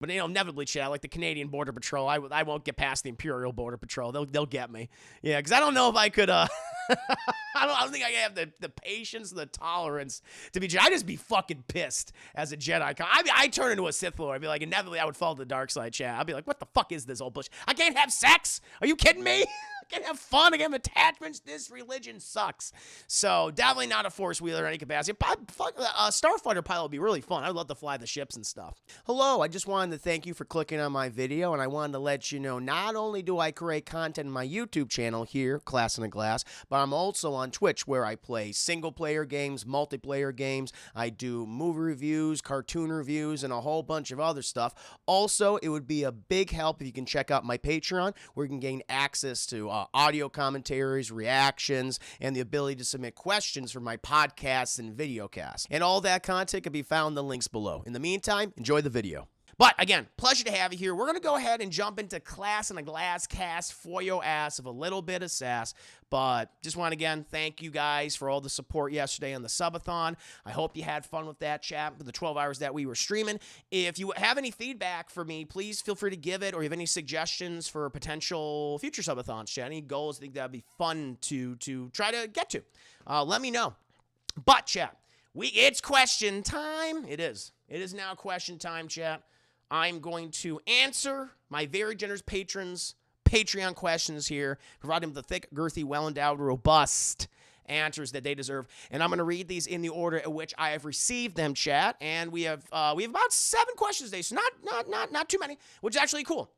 But inevitably, chat, like the Canadian Border Patrol, I won't get past the Imperial Border Patrol. They'll get me. Yeah, because I don't know if I could. I don't think I have the patience, the tolerance to be. I just be fucking pissed as a Jedi. I turn into a Sith Lord. I'd be like, inevitably, I would fall to the dark side, chat. I'd be like, what the fuck is this old bullshit? I can't have sex. Are you kidding me? I can't have fun. I can't have attachments. This religion sucks. So definitely not a Force wheeler in any capacity. Starfighter pilot would be really fun. I'd love to fly the ships and stuff. Hello, I just wanted to thank you for clicking on my video, and I wanted to let you know not only do I create content on my YouTube channel here, Class in a Glass, but I'm also on Twitch where I play single-player games, multiplayer games. I do movie reviews, cartoon reviews, and a whole bunch of other stuff. Also, it would be a big help if you can check out my Patreon, where you can gain access to audio commentaries, reactions, and the ability to submit questions for my podcasts and videocasts. And all that content can be found in the links below. In the meantime, enjoy the video. But again, pleasure to have you here. We're going to go ahead and jump into Class in a Glass cast for your ass of a little bit of sass. But just want to again thank you guys for all the support yesterday on the subathon. I hope you had fun with that chat for the 12 hours that we were streaming. If you have any feedback for me, please feel free to give it, or you have any suggestions for potential future subathons, chat. Any goals I think that would be fun to try to get to. Let me know. But chat, it's question time. It is now question time, chat. I'm going to answer my very generous patrons' Patreon questions here, provide them the thick, girthy, well-endowed, robust answers that they deserve. And I'm going to read these in the order at which I have received them, chat. And we have about 7 questions today, so not too many, which is actually cool.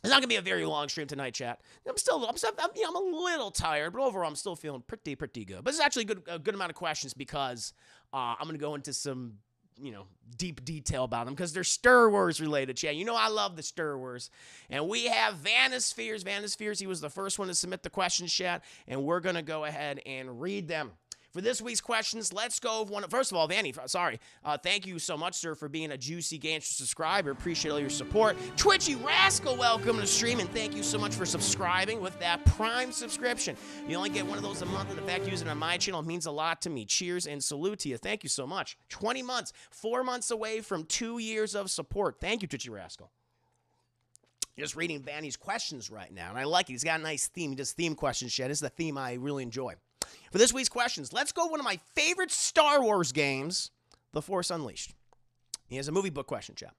It's not going to be a very long stream tonight, chat. I'm a little tired, but overall I'm still feeling pretty good. But it's actually a good amount of questions because I'm going to go into some deep detail about them because they're Star Wars related, chat. You know I love the Star Wars. And we have Vanispheres. Vanispheres, he was the first one to submit the questions, chat, and we're going to go ahead and read them. For this week's questions, let's go. First of all, Vanny, thank you so much, sir, for being a juicy gangster subscriber. Appreciate all your support. Twitchy Rascal, welcome to the stream, and thank you so much for subscribing with that Prime subscription. You only get one of those a month, and the fact using it on my channel means a lot to me. Cheers and salute to you. Thank you so much. 20 months, 4 months away from 2 years of support. Thank you, Twitchy Rascal. Just reading Vanny's questions right now, and I like it. He's got a nice theme. He does theme questions, chat. This is the theme I really enjoy. For this week's questions, let's go one of my favorite Star Wars games, The Force Unleashed. He has a movie book question, chat.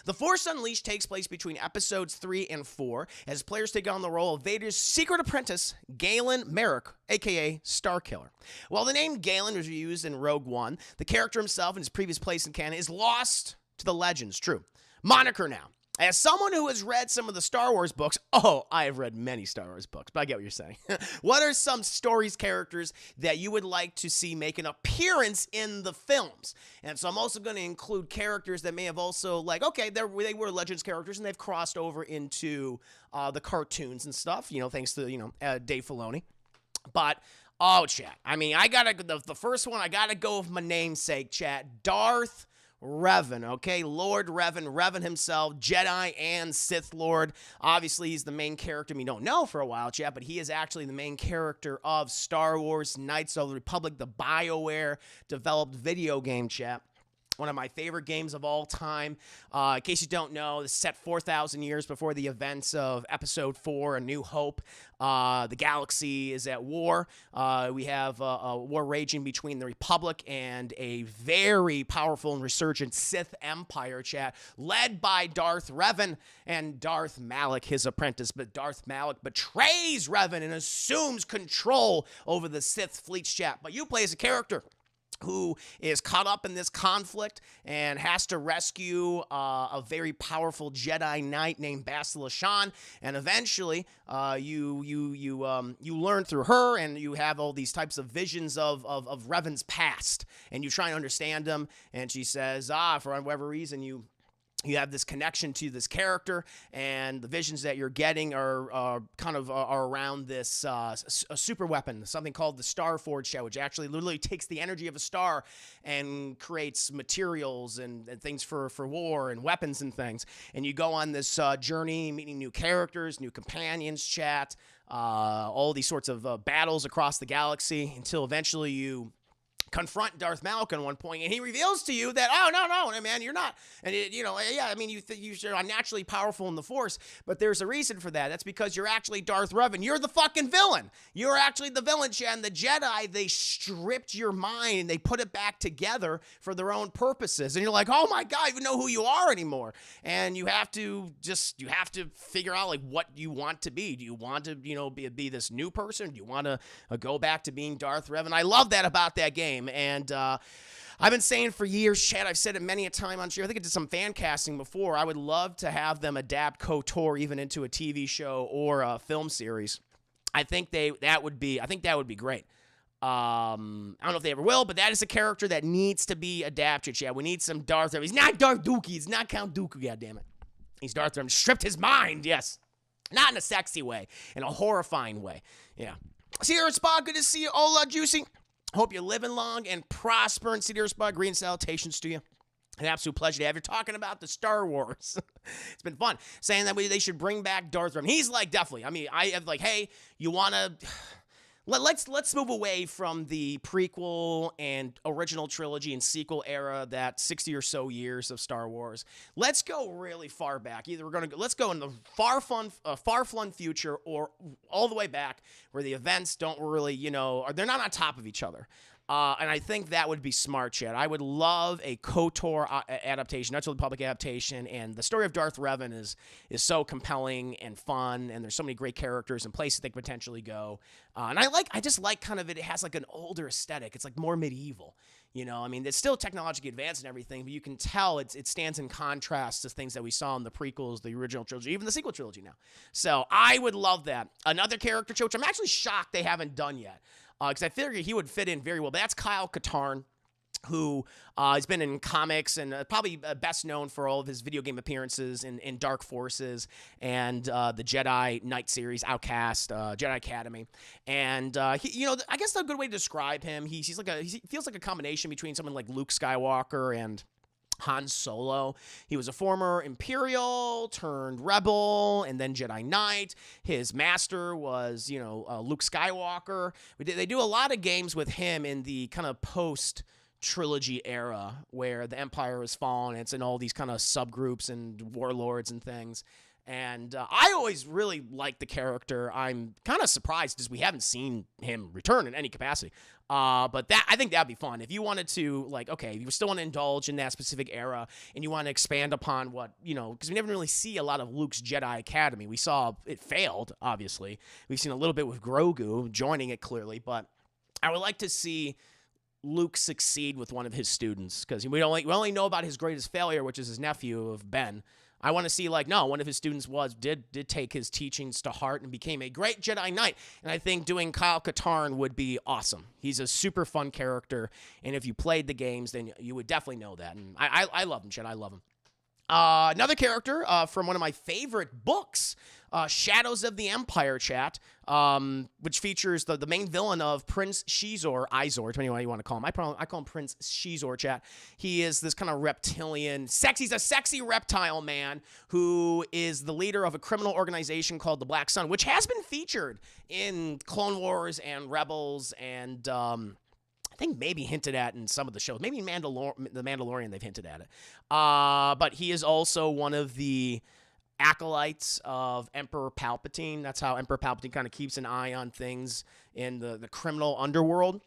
The Force Unleashed takes place between episodes 3 and 4 as players take on the role of Vader's secret apprentice, Galen Merrick, a.k.a. Starkiller. While the name Galen was used in Rogue One, the character himself and his previous place in canon is lost to the legends. True. Moniker now. As someone who has read some of the Star Wars books, I have read many Star Wars books, but I get what you're saying. What are some stories, characters that you would like to see make an appearance in the films? And so I'm also going to include characters that may have also, they were Legends characters and they've crossed over into the cartoons and stuff, thanks to, Dave Filoni. But, chat, the first one, I gotta go with my namesake, chat, Darth Revan, okay? Lord Revan himself, Jedi and Sith Lord. Obviously, he's the main character we don't know for a while, chat, but he is actually the main character of Star Wars Knights of the Republic, the BioWare-developed video game, chat. One of my favorite games of all time. In case you don't know, it's set 4,000 years before the events of Episode 4, A New Hope. The galaxy is at war. We have a war raging between the Republic and a very powerful and resurgent Sith Empire, chat, led by Darth Revan and Darth Malak, his apprentice. But Darth Malak betrays Revan and assumes control over the Sith fleets, chat. But you play as a character who is caught up in this conflict and has to rescue a very powerful Jedi Knight named Bastila Shan, and eventually you learn through her, and you have all these types of visions of Revan's past, and you try and understand them, and she says, for whatever reason, you have this connection to this character, and the visions that you're getting are around this a super weapon, something called the Star Forge, which actually literally takes the energy of a star and creates materials and things for war and weapons and things. And you go on this journey, meeting new characters, new companions, chat, all these sorts of battles across the galaxy until eventually you confront Darth Malak at one point, and he reveals to you that, oh, no, man, you're not. And, yeah, I mean, you're naturally powerful in the Force, but there's a reason for that. That's because you're actually Darth Revan. You're the fucking villain. You're actually the villain, Chad. And the Jedi, they stripped your mind, and they put it back together for their own purposes. And you're like, oh, my God, I don't even know who you are anymore. And you have to figure out, like, what you want to be. Do you want to, be this new person? Do you want to go back to being Darth Revan? I love that about that game. And I've been saying for years, Chad, I've said it many a time on here. I think I did some fan casting before. I would love to have them adapt KOTOR even into a TV show or a film series. I think that would be great. I don't know if they ever will, but that is a character that needs to be adapted, Chad. We need some Darth Revan. He's not Darth Dooku. He's not Count Dooku, goddammit. He's Darth Revan. Stripped his mind, yes. Not in a sexy way, in a horrifying way. Yeah. See you, Spot. Good to see you. Ola, Juicy. Hope you're living long and prosper. And see you, Spot. Green salutations to you. An absolute pleasure to have you talking about the Star Wars. It's been fun. Saying that they should bring back Darth Revan. He's like, definitely. I mean, I have like, hey, you want to... Let's move away from the prequel and original trilogy and sequel era, that 60 or so years of Star Wars. Let's go really far back. Either let's go in the far-flung future, or all the way back where the events don't really, or they're not on top of each other. And I think that would be smart, Chad. I would love a KOTOR adaptation, Knights of the Republic adaptation, and the story of Darth Revan is so compelling and fun, and there's so many great characters and places they could potentially go. And I just like kind of it has like an older aesthetic. It's like more medieval. I mean, it's still technologically advanced and everything, but you can tell it stands in contrast to things that we saw in the prequels, the original trilogy, even the sequel trilogy now. So I would love that. Another character, which I'm actually shocked they haven't done yet. Because I figured he would fit in very well. But that's Kyle Katarn, who has been in comics and probably best known for all of his video game appearances in Dark Forces and the Jedi Knight series, Outcast, Jedi Academy. And, I guess a good way to describe him, he feels like a combination between someone like Luke Skywalker and Han Solo. He was a former Imperial turned Rebel and then Jedi Knight. His master was, Luke Skywalker. They do a lot of games with him in the kind of post-trilogy era where the Empire has fallen. It's in all these kind of subgroups and warlords and things. And I always really liked the character. I'm kind of surprised because we haven't seen him return in any capacity. But I think that'd be fun. If you wanted to, like, okay, you still want to indulge in that specific era and you want to expand upon what, because we never really see a lot of Luke's Jedi Academy. We saw it failed, obviously. We've seen a little bit with Grogu joining it clearly, but I would like to see Luke succeed with one of his students because we only know about his greatest failure, which is his nephew of Ben. I want to see, one of his students did take his teachings to heart and became a great Jedi Knight. And I think doing Kyle Katarn would be awesome. He's a super fun character. And if you played the games, then you would definitely know that. And I love him, Chad. I love him. Another character from one of my favorite books, Shadows of the Empire, chat, which features the main villain of Prince Shizor, depending on what you want to call him. I call him Prince Shizor, chat. He is this kind of reptilian, he's a sexy reptile man who is the leader of a criminal organization called the Black Sun, which has been featured in Clone Wars and Rebels and, I think maybe hinted at in some of the shows. Maybe the Mandalorian, they've hinted at it. But he is also one of the acolytes of Emperor Palpatine. That's how Emperor Palpatine kind of keeps an eye on things in the criminal underworld.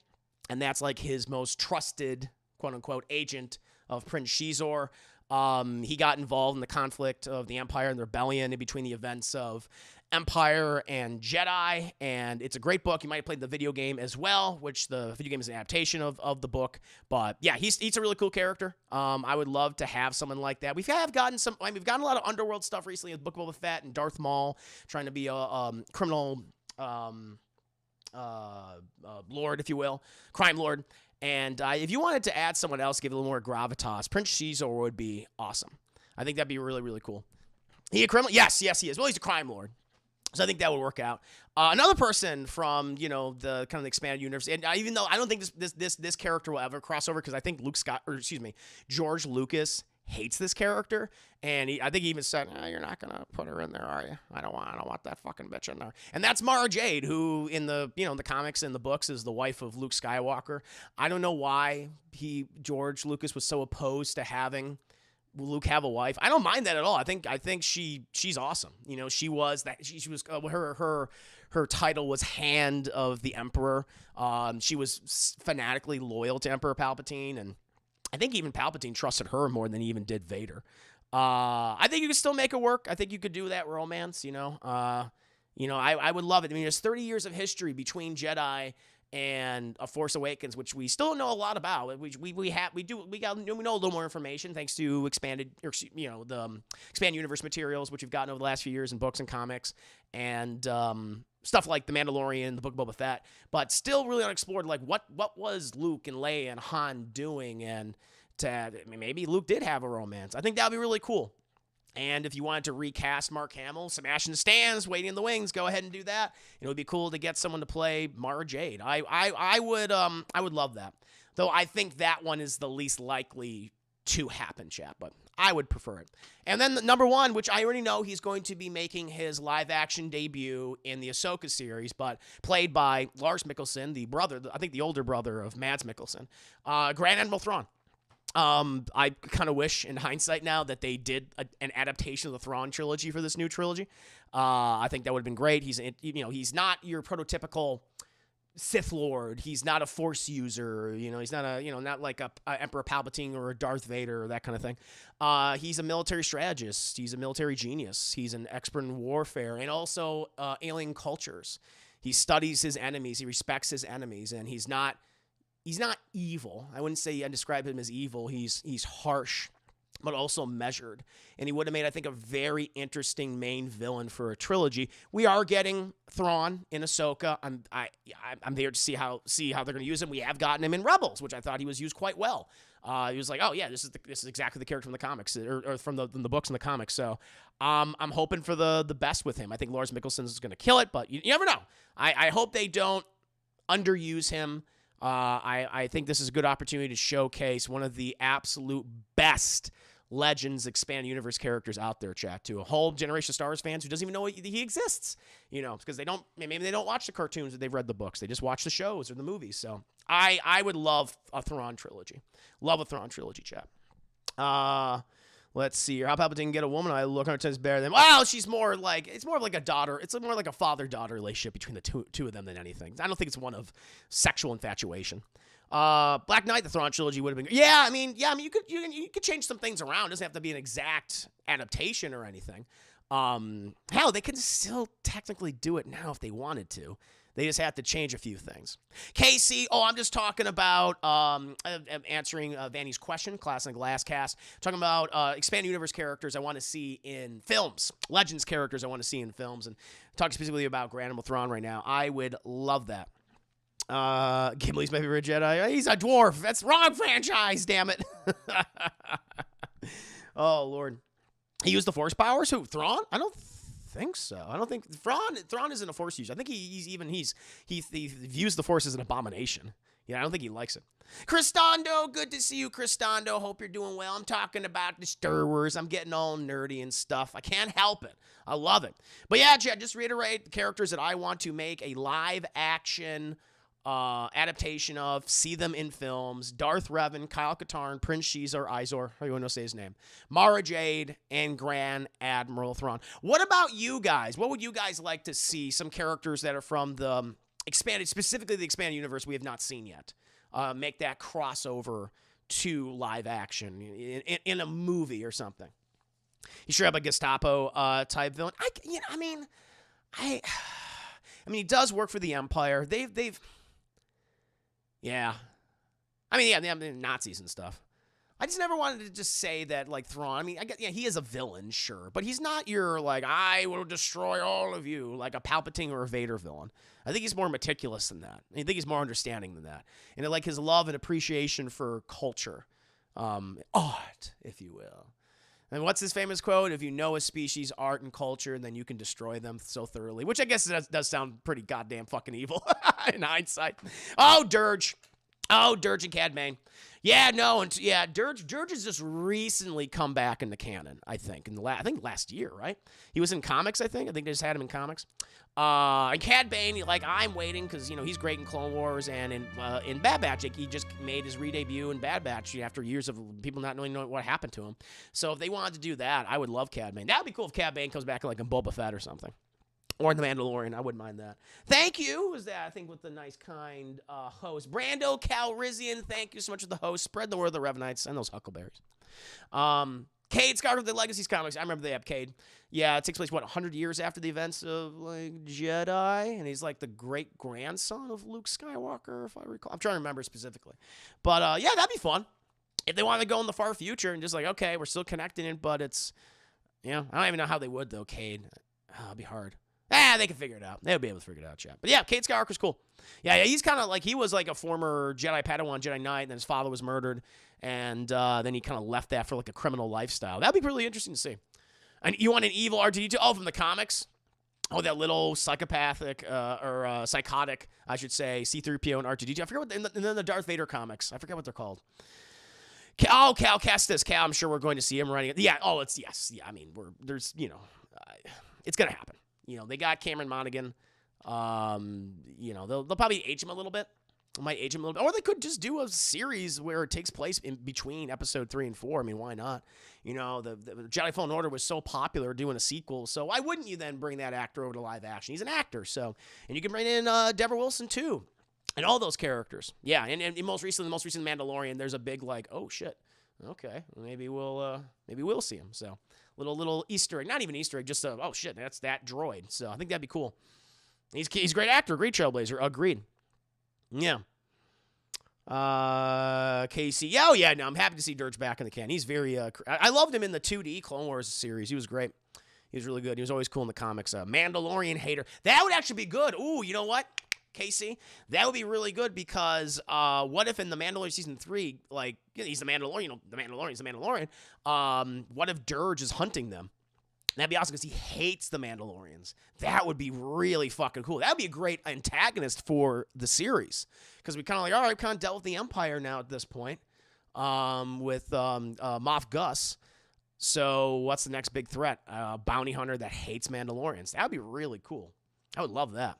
And that's like his most trusted, quote-unquote, agent of Prince Shizor. He got involved in the conflict of the Empire and the rebellion in between the events of Empire and Jedi, and it's a great book. You might have played the video game as well, which the video game is an adaptation of the book. But yeah, he's a really cool character. I would love to have someone like that. We've gotten a lot of underworld stuff recently with Book of Boba Fett and Darth Maul trying to be a criminal lord, if you will, crime lord. And if you wanted to add someone else, give it a little more gravitas, Prince Shizor would be awesome. I think that'd be really, really cool. He a criminal? Yes, he is. Well, he's a crime lord. So I think that would work out. Another person from, the kind of expanded universe, and even though I don't think this character will ever cross over, because I think George Lucas hates this character, and I think he even said, "You're not gonna put her in there, are you? I don't want that fucking bitch in there." And that's Mara Jade, who in the the comics and the books is the wife of Luke Skywalker. I don't know why George Lucas was so opposed to having Luke have a wife. I don't mind that at all. I think she's awesome. She was her title was Hand of the Emperor. She was fanatically loyal to Emperor Palpatine, and I think even Palpatine trusted her more than he even did Vader. I think you could still make it work. I think you could do that romance. I would love it. I mean, there's 30 years of history between Jedi and A Force Awakens, which we still don't know a lot about. We know a little more information thanks to the Expanded Universe materials, which we've gotten over the last few years in books and comics, and stuff like The Mandalorian, the Book of Boba Fett, but still really unexplored. Like what was Luke and Leia and Han doing, and maybe Luke did have a romance. I think that would be really cool. And if you wanted to recast Mark Hamill, Sebastian Stan's waiting in the wings, go ahead and do that. It would be cool to get someone to play Mara Jade. I would love that. Though I think that one is the least likely to happen, chat, but I would prefer it. And then number one, which I already know he's going to be making his live action debut in the Ahsoka series, but played by Lars Mikkelsen, the brother, I think the older brother of Mads Mikkelsen, Grand Admiral Thrawn. I kind of wish, in hindsight now, that they did an adaptation of the Thrawn trilogy for this new trilogy. I think that would have been great. He's not your prototypical Sith Lord. He's not a Force user. He's not not like a Emperor Palpatine or a Darth Vader or that kind of thing. He's a military strategist. He's a military genius. He's an expert in warfare and also alien cultures. He studies his enemies. He respects his enemies, and he's not evil. I wouldn't say I describe him as evil. He's harsh, but also measured. And he would have made, I think, a very interesting main villain for a trilogy. We are getting Thrawn in Ahsoka. I'm there to see how they're going to use him. We have gotten him in Rebels, which I thought he was used quite well. He was like, oh yeah, this is exactly the character from the comics or from the books and the comics. So I'm hoping for the best with him. I think Lars Mikkelsen is going to kill it, but you never know. I hope they don't underuse him. I think this is a good opportunity to showcase one of the absolute best Legends Expanded Universe characters out there, chat, to a whole generation of Star Wars fans who doesn't even know he exists, because maybe they don't watch the cartoons or they've read the books. They just watch the shows or the movies. So I would love a Thrawn trilogy. Love a Thrawn trilogy, chat. Let's see here. How Palpatine get a woman? I look at her as better than. Well, it's more of like a daughter. It's more like a father-daughter relationship between the two of them than anything. I don't think it's one of sexual infatuation. Black Knight, the Thrawn trilogy would have been. Yeah, I mean, you could change some things around. It doesn't have to be an exact adaptation or anything. Hell, they can still technically do it now if they wanted to. They just have to change a few things. Casey, I'm just talking about answering Vanny's question, Class and Glass Cast. Talking about Expanded Universe characters I want to see in films. Legends characters I want to see in films. And talking specifically about Grand Admiral Thrawn right now. I would love that. Gimli's my favorite Jedi. He's a dwarf. That's wrong franchise, damn it. Oh, Lord. He used the Force powers? Who? Thrawn? I don't think so. I don't think Thrawn isn't a Force user. I think he views the Force as an abomination. Yeah, I don't think he likes it. Cristondo, good to see you, Cristondo. Hope you're doing well. I'm talking about the Star Wars. I'm getting all nerdy and stuff. I can't help it. I love it. But yeah, Chad, just reiterate the characters that I want to make a live action adaptation of, see them in films: Darth Revan, Kyle Katarn, Prince Shizar, Izor, how you want to say his name, Mara Jade, and Grand Admiral Thrawn. What about you guys? What would you guys like to see? Some characters that are from the specifically the expanded universe we have not seen yet. Make that crossover to live action in a movie or something. You sure have a Gestapo type villain? I mean, he does work for the Empire. They've Yeah. I mean, yeah, the Nazis and stuff. I just never wanted to just say that, like, Thrawn. I mean, he is a villain, sure. But he's not your, like, I will destroy all of you, like a Palpatine or a Vader villain. I think he's more meticulous than that. I think he's more understanding than that. And, like, his love and appreciation for culture. Art, if you will. And what's his famous quote? If you know a species' art and culture, then you can destroy them so thoroughly. Which I guess does sound pretty goddamn fucking evil in hindsight. Oh, Dirge. Oh, Dirge and Cad Bane. Yeah, no, and yeah, Dirge has just recently come back into canon. I think I think last year, right? He was in comics. I think they just had him in comics. And Cad Bane, like I'm waiting because he's great in Clone Wars and in Bad Batch. Like, he just made his re-debut in Bad Batch after years of people not knowing what happened to him. So if they wanted to do that, I would love Cad Bane. That would be cool if Cad Bane comes back like in Boba Fett or something. Or in The Mandalorian. I wouldn't mind that. Thank you. Was that, I think, with the nice, kind host. Brando Calrissian, thank you so much for the host. Spread the word of the Revenites and those Huckleberries. Cade, Scholar of the Legacies comics. I remember they have Cade. Yeah, it takes place, 100 years after the events of, like, Jedi? And he's, like, the great-grandson of Luke Skywalker, if I recall. I'm trying to remember specifically. But, yeah, that'd be fun. If they want to go in the far future and just, like, okay, we're still connecting it, but it's, I don't even know how they would, though, Cade. Oh, it'd be hard. They can figure it out. They'll be able to figure it out, chat. But yeah, Cade Skywalker's cool. Yeah, he's kind of like, he was like a former Jedi Padawan, Jedi Knight, and then his father was murdered, and then he kind of left that for like a criminal lifestyle. That'd be really interesting to see. And you want an evil R2-D2? Oh, from the comics? Oh, that little psychopathic, or psychotic, I should say, C-3PO and R2-D2. I forget what, and then the Darth Vader comics. I forget what they're called. Cal Kestis. Cal, I'm sure we're going to see him running. Yeah, yes. Yeah, I mean, it's going to happen. They got Cameron Monaghan. They'll probably age him a little bit. Might age him a little bit. Or they could just do a series where it takes place in between episode 3 and 4. I mean, why not? The Jedi Fallen Order was so popular doing a sequel. So why wouldn't you then bring that actor over to live action? He's an actor. So, and you can bring in Deborah Wilson too. And all those characters. Yeah, and most recent Mandalorian, there's a big like, oh shit. Okay, maybe we'll see him. So little Easter egg, not even Easter egg, just oh shit, that's that droid. So I think that'd be cool. He's a great actor, great trailblazer. Agreed. Yeah. Casey. Yeah, oh yeah. No, I'm happy to see Dirge back in the can. He's very. I loved him in the 2D Clone Wars series. He was great. He was really good. He was always cool in the comics. Mandalorian hater. That would actually be good. Ooh, you know what? Casey, that would be really good because what if in the Mandalorian season 3, like he's the Mandalorian, the Mandalorian's the Mandalorian. What if Dirge is hunting them? That'd be awesome because he hates the Mandalorians. That would be really fucking cool. That would be a great antagonist for the series because we kind of like, all right, we kind of dealt with the Empire now at this point with Moff Gus. So what's the next big threat? Bounty hunter that hates Mandalorians. That would be really cool. I would love that.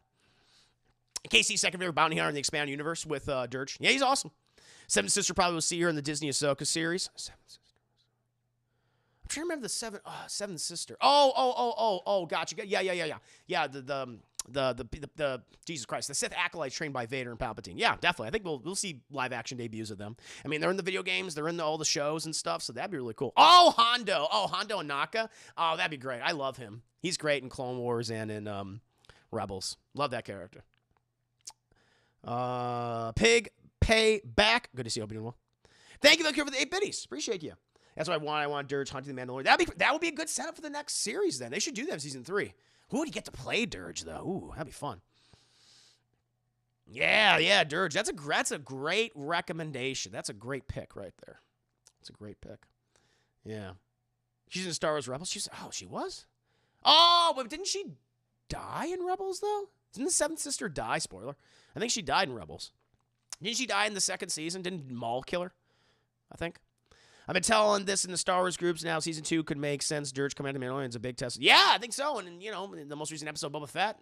KC's second favorite bounty hunter in the expanded universe with Dirge. Yeah, he's awesome. Seventh Sister probably will see her in the Disney Ahsoka series. Seventh Sister. I'm trying to remember the Seventh Sister. Oh, gotcha. Yeah. Yeah, the Jesus Christ, the Sith acolytes trained by Vader and Palpatine. Yeah, definitely. I think we'll see live action debuts of them. I mean, they're in the video games, they're in all the shows and stuff, so that'd be really cool. Oh, Hondo and Naka. Oh, that'd be great. I love him. He's great in Clone Wars and in Rebels. Love that character. Pig Pay Back. Good to see you. Hope you're doing well. Thank you, for the 8 biddies. Appreciate you. That's what I want. I want Dirge hunting the Mandalorian. That would be a good setup for the next series. Then they should do that in season 3. Who would you get to play Dirge though? Ooh, that'd be fun. Yeah, Dirge. That's a great recommendation. That's a great pick right there. That's a great pick. Yeah, she's in Star Wars Rebels. She was. Oh, but didn't she die in Rebels though? Didn't the Seventh Sister die? Spoiler. I think she died in Rebels. Didn't she die in the 2nd season? Didn't Maul kill her? I think. I've been telling this in the Star Wars groups now. Season 2 could make sense. Dirge coming out of Mandalorian is a big test. Yeah, I think so. And, in the most recent episode of Boba Fett,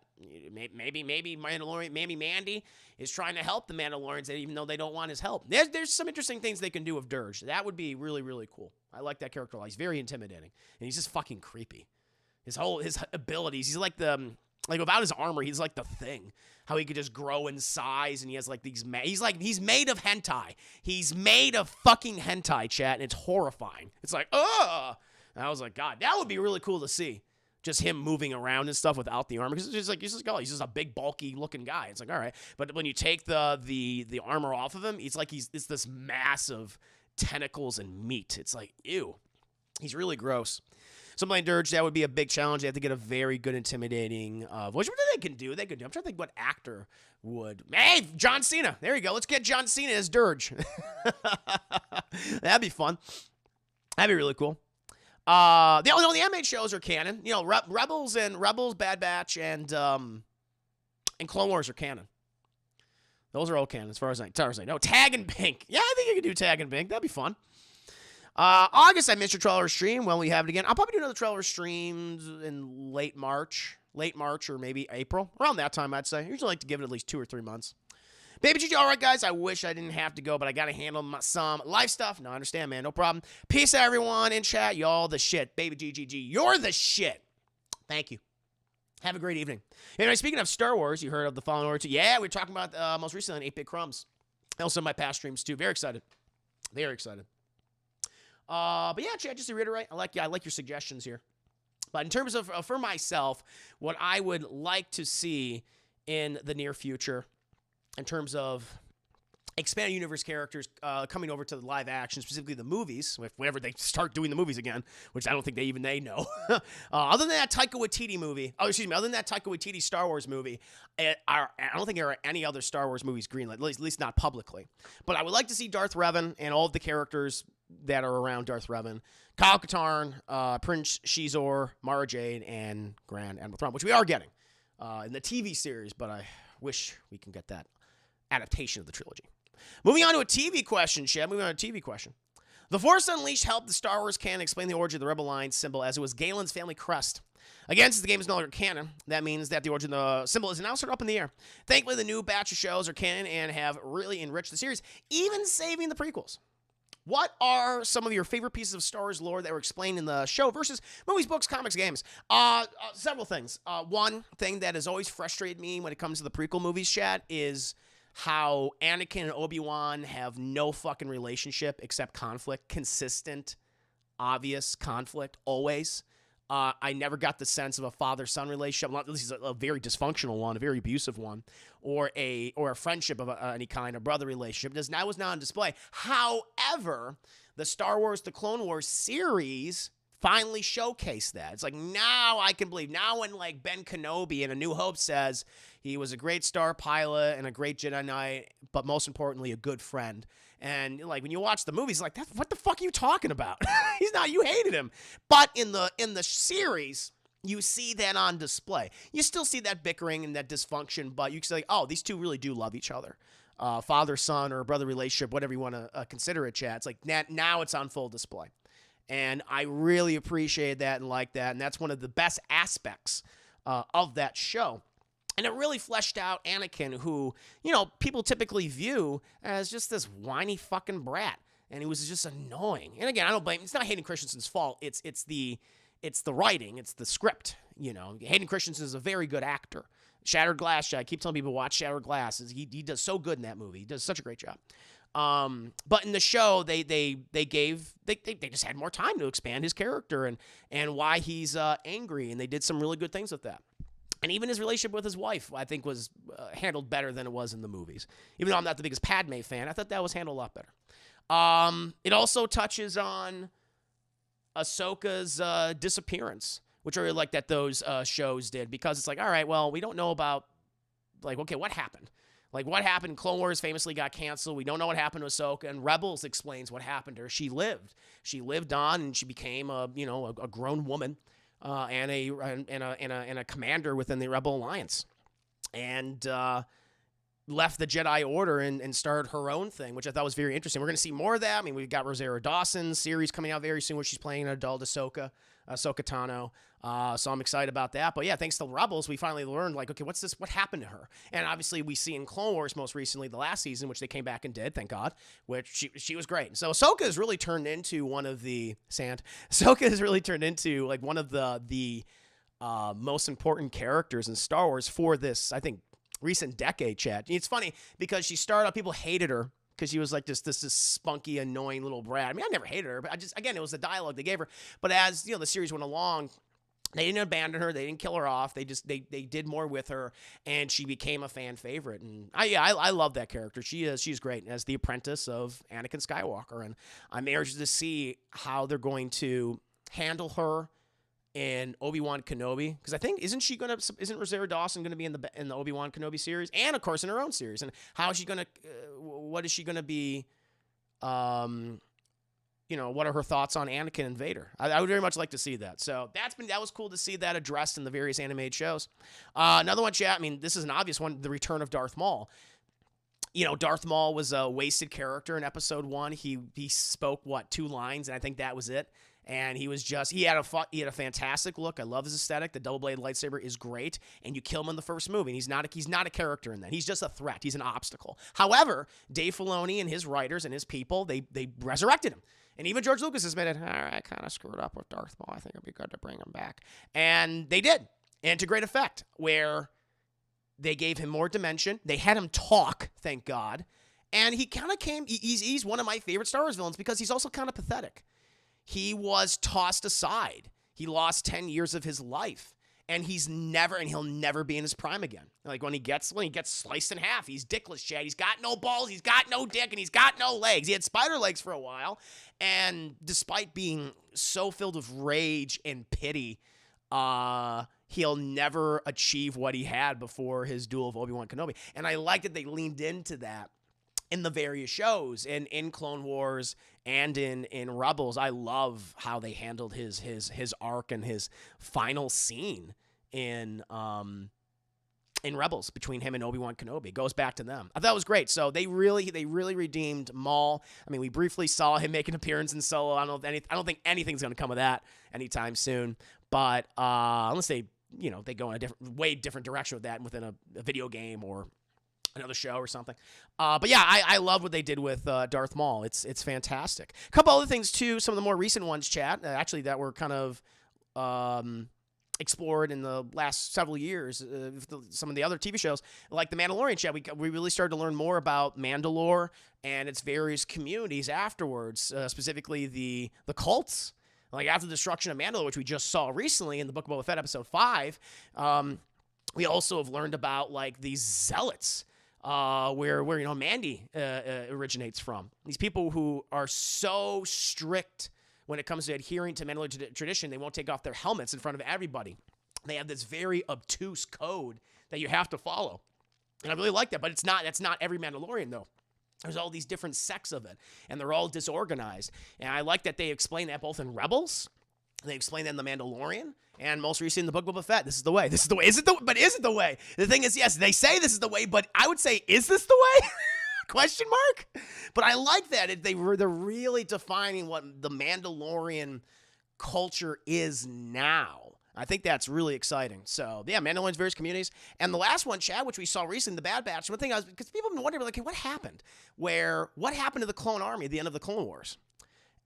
maybe Mandalorian, maybe Mandy is trying to help the Mandalorians, even though they don't want his help. There's some interesting things they can do with Dirge. That would be really, really cool. I like that character a lot. He's very intimidating. And he's just fucking creepy. His abilities, he's like without his armor, he's like the Thing. How he could just grow in size, and he has like these. He's made of hentai. He's made of fucking hentai, chat, and it's horrifying. It's like, ugh. And I was like, God, that would be really cool to see. Just him moving around and stuff without the armor, because he's just a big, bulky looking guy. It's like, all right, but when you take the armor off of him, it's this massive tentacles and meat. It's like, ew. He's really gross. Something like Dirge, that would be a big challenge. They have to get a very good, intimidating voice. What they can do? I'm trying to think what actor would. Hey, John Cena. There you go. Let's get John Cena as Dirge. That'd be fun. That'd be really cool. The animated shows are canon. Rebels, Bad Batch, and Clone Wars are canon. Those are all canon as far as I know. Tag and Pink. Yeah, I think you could do Tag and Pink. That'd be fun. August, I missed your trailer stream. When we have it again, I'll probably do another trailer stream in late March or maybe April. Around that time, I'd say. I usually like to give it at least 2 or 3 months. Baby GG, all right, guys. I wish I didn't have to go, but I got to handle some life stuff. No, I understand, man. No problem. Peace out, everyone in chat. Y'all the shit. Baby GGG, you're the shit. Thank you. Have a great evening. Anyway, speaking of Star Wars, you heard of the Fallen Order 2. Yeah, we were talking about most recently on 8-Bit Crumbs. Also my past streams, too. Very excited. Very excited. But yeah, Chad, just to reiterate, I like your suggestions here. But in terms of, for myself, what I would like to see in the near future, in terms of expanded universe characters coming over to the live action, specifically the movies, whenever they start doing the movies again, which I don't think they know. Other than that Taika Waititi movie, other than that Taika Waititi Star Wars movie, I don't think there are any other Star Wars movies greenlit, at least not publicly. But I would like to see Darth Revan and all of the characters that are around Darth Revan, Kyle Katarn, Prince Shizor, Mara Jade, and Grand Admiral Thrawn, which we are getting in the TV series, but I wish we can get that adaptation of the trilogy. Moving on to a TV question, Chad. The Force Unleashed helped the Star Wars canon explain the origin of the Rebel Alliance symbol as it was Galen's family crest. Again, since the game is no longer canon, that means that the origin of the symbol is now sort of up in the air. Thankfully, the new batch of shows are canon and have really enriched the series, even saving the prequels. What are some of your favorite pieces of Star Wars lore that were explained in the show versus movies, books, comics, games? Several things. One thing that has always frustrated me when it comes to the prequel movies, Chad, is how Anakin and Obi-Wan have no fucking relationship except conflict. Consistent, obvious conflict, always. I never got the sense of a father-son relationship. This is a very dysfunctional one, a very abusive one, or a friendship of any kind, a brother relationship. That was not on display. However, the Star Wars, the Clone Wars series finally showcased that. It's like, now I can believe. Now when like Ben Kenobi in A New Hope says he was a great star pilot and a great Jedi Knight, but most importantly, a good friend. And like when you watch the movies, like, what the fuck are you talking about? He's not. You hated him. But in the series, you see that on display. You still see that bickering and that dysfunction, but you can say, oh, these two really do love each other. Father, son, or brother relationship, whatever you want to consider it, Chad. It's like now it's on full display. And I really appreciate that and like that. And that's one of the best aspects of that show. And it really fleshed out Anakin, who, people typically view as just this whiny fucking brat. And he was just annoying. And again, I don't blame, it's not Hayden Christensen's fault. It's the writing, it's the script. Hayden Christensen is a very good actor. Shattered Glass, I keep telling people watch Shattered Glass. He does so good in that movie. He does such a great job. But in the show, they just had more time to expand his character and why he's angry, and they did some really good things with that. And even his relationship with his wife, I think, was handled better than it was in the movies. Even though I'm not the biggest Padme fan, I thought that was handled a lot better. It also touches on Ahsoka's disappearance, which I really like that those shows did, because it's like, all right, well, we don't know about, like, okay, what happened? Like, what happened? Clone Wars famously got canceled. We don't know what happened to Ahsoka, and Rebels explains what happened to her. She lived on, and she became a grown woman. And a commander within the Rebel Alliance, and left the Jedi Order and started her own thing, which I thought was very interesting. We're going to see more of that. I mean, we've got Rosario Dawson's series coming out very soon, where she's playing an adult Ahsoka Tano. So I'm excited about that. But yeah, thanks to Rebels, we finally learned, like, okay, what happened to her? And obviously we see in Clone Wars most recently, the last season, which they came back and did, thank God, which she was great. So Ahsoka has really turned into one of the like one of the most important characters in Star Wars for this, I think, recent decade, Chad. It's funny because she started out, people hated her because she was like this spunky, annoying little brat. I mean, I never hated her, but again, it was the dialogue they gave her. But as the series went along, they didn't abandon her. They didn't kill her off. They did more with her, and she became a fan favorite. And I love that character. She's great as the apprentice of Anakin Skywalker, and I'm interested to see how they're going to handle her in Obi-Wan Kenobi, because I think isn't Rosario Dawson gonna be in the Obi-Wan Kenobi series, and of course in her own series, and how is she gonna what is she gonna be? What are her thoughts on Anakin and Vader? I would very much like to see that. So that was cool to see that addressed in the various animated shows. Another one, chat. I mean, this is an obvious one: the return of Darth Maul. Darth Maul was a wasted character in episode 1. He spoke 2 lines, and I think that was it. And he had a fantastic look. I love his aesthetic. The double-bladed lightsaber is great, and you kill him in the first movie. And he's not a character in that. He's just a threat. He's an obstacle. However, Dave Filoni and his writers and his people, they resurrected him. And even George Lucas admitted, all right, I kind of screwed up with Darth Maul. I think it'd be good to bring him back. And they did, and to great effect, where they gave him more dimension. They had him talk, thank God. And he kind of he's one of my favorite Star Wars villains because he's also kind of pathetic. He was tossed aside. He lost 10 years of his life. And he'll never be in his prime again. Like when he gets sliced in half, he's dickless, Chad. He's got no balls, he's got no dick, and he's got no legs. He had spider legs for a while. And despite being so filled with rage and pity, he'll never achieve what he had before his duel of Obi-Wan Kenobi. And I like that they leaned into that in the various shows, in Clone Wars and in Rebels. I love how they handled his arc and his final scene in Rebels between him and Obi-Wan Kenobi. It goes back to them. I thought it was great. So they really redeemed Maul. I mean, we briefly saw him make an appearance in Solo. I don't think anything's going to come of that anytime soon. But unless they go in a way different direction with that within a video game or another show or something. But yeah, I love what they did with Darth Maul. It's fantastic. A couple other things too. Some of the more recent ones, chat, actually that were kind of explored in the last several years. Some of the other TV shows, like The Mandalorian, chat, we really started to learn more about Mandalore and its various communities afterwards, specifically the cults. Like after the destruction of Mandalore, which we just saw recently in the Book of Boba Fett episode 5, we also have learned about like these zealots, where Mandy originates from. These people who are so strict when it comes to adhering to Mandalorian tradition, they won't take off their helmets in front of everybody. They have this very obtuse code that you have to follow, and I really like that. But that's not every Mandalorian though. There's all these different sects of it, and they're all disorganized. And I like that they explain that both in Rebels, they explain that in The Mandalorian, and most recently in the Book of Boba Fett. This is the way. This is the way. Is it the way? The thing is, yes, they say this is the way, but I would say, is this the way? Question mark? But I like that. They're really defining what the Mandalorian culture is now. I think that's really exciting. So, yeah, Mandalorian's various communities. And the last one, Chad, which we saw recently, The Bad Batch, one thing because people have been wondering, like, hey, what happened? What happened to the Clone Army at the end of the Clone Wars?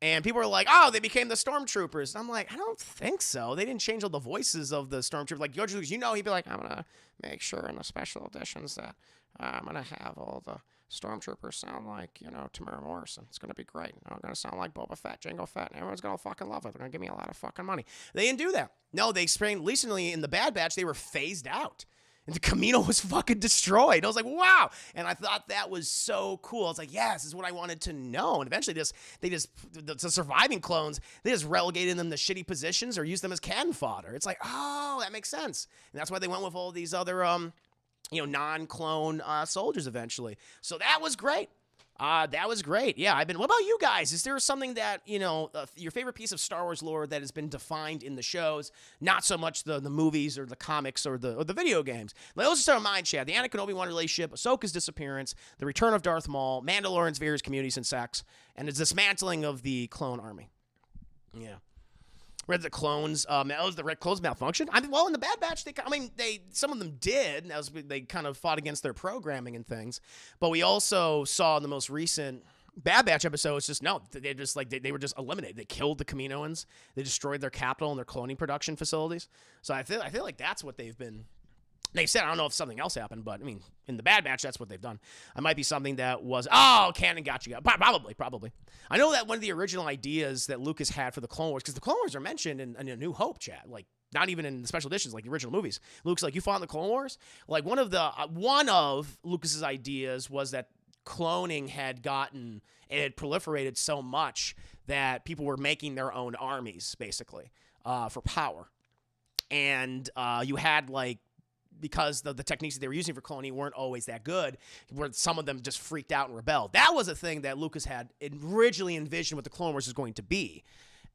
And people are like, oh, they became the Stormtroopers. And I'm like, I don't think so. They didn't change all the voices of the Stormtroopers. Like, George Lucas, he'd be like, I'm going to make sure in the special editions that I'm going to have all the Stormtroopers sound like, Tamara Morrison. It's going to be great. I'm going to sound like Boba Fett, Jango Fett, and everyone's going to fucking love it. They're going to give me a lot of fucking money. They didn't do that. No, they explained recently in The Bad Batch, they were phased out. And the Camino was fucking destroyed. I was like, wow. And I thought that was so cool. I was like, yes, this is what I wanted to know. And eventually the surviving clones, they just relegated them to shitty positions or used them as cannon fodder. It's like, oh, that makes sense. And that's why they went with all these other non-clone soldiers eventually. So that was great. That was great. Yeah, what about you guys? Is there something that, your favorite piece of Star Wars lore that has been defined in the shows, not so much the movies or the comics or the video games? Let's start with mine, Chad. The Anakin Obi-Wan relationship, Ahsoka's disappearance, the return of Darth Maul, Mandalorian's various communities and sects, and the dismantling of the clone army. Yeah. Read the clones. The clones malfunction. In the Bad Batch, some of them did. They kind of fought against their programming and things. But we also saw in the most recent Bad Batch episodes, they were just eliminated. They killed the Kaminoans. They destroyed their capital and their cloning production facilities. So I feel like that's what they've been. They said, I don't know if something else happened, but in the Bad Batch, that's what they've done. It might be something that was, canon got you. Probably. I know that one of the original ideas that Lucas had for the Clone Wars, because the Clone Wars are mentioned in A New Hope, chat, like not even in the special editions, like the original movies. Luke's like, you fought in the Clone Wars? Like one of Lucas's ideas was that cloning had proliferated so much that people were making their own armies, basically, for power. And you had because the techniques that they were using for cloning weren't always that good, where some of them just freaked out and rebelled. That was a thing that Lucas had originally envisioned what the Clone Wars was going to be.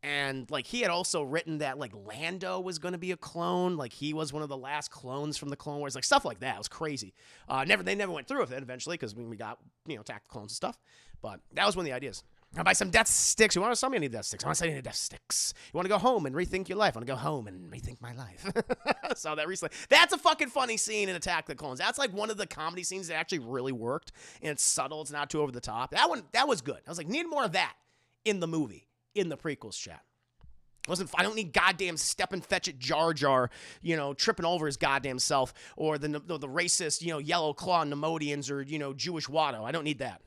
And like he had also written that like Lando was going to be a clone, like he was one of the last clones from the Clone Wars, like stuff like that. It was crazy. They never went through with it eventually because we got Attack the Clones and stuff. But that was one of the ideas. I'll buy some death sticks. You want to sell me any death sticks? I want to sell you any death sticks. You want to go home and rethink your life? I want to go home and rethink my life. Saw that recently. That's a fucking funny scene in Attack the Clones. That's like one of the comedy scenes that actually really worked. And it's subtle. It's not too over the top. That was good. I was like, need more of that in the movie, in the prequels, chat. I don't need goddamn step and fetch it Jar Jar, tripping over his goddamn self, or the racist, Yellow Claw Nemodians, or, Jewish Watto. I don't need that.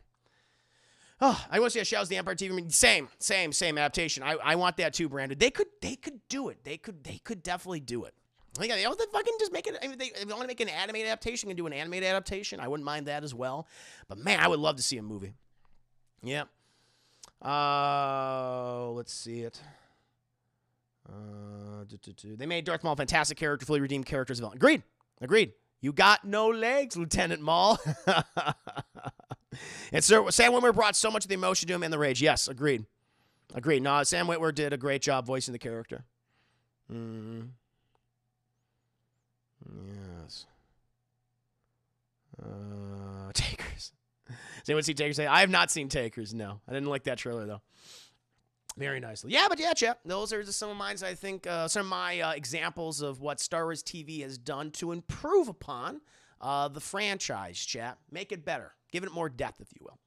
Oh, I want to see a Shadows of the Empire TV. I mean, same adaptation. I want that too, Brandon. They could do it. They could definitely do it. Like, they don't fucking just make it. I mean, if they want to make an animated adaptation and do an animated adaptation, I wouldn't mind that as well. But man, I would love to see a movie. Yeah. Let's see it. They made Darth Maul a fantastic character, fully redeemed character as a villain. Agreed. You got no legs, Lieutenant Maul. And Sam Witwer brought so much of the emotion to him and the rage. Yes, agreed. No, Sam Witwer did a great job voicing the character. Yes. Takers. Does anyone see Takers? I have not seen Takers, no. I didn't like that trailer, though. Very nicely. Yeah, but yeah, chat. Those are just some of mine, I think, some of my examples of what Star Wars TV has done to improve upon the franchise, chat. Make it better. Give it more depth, if you will.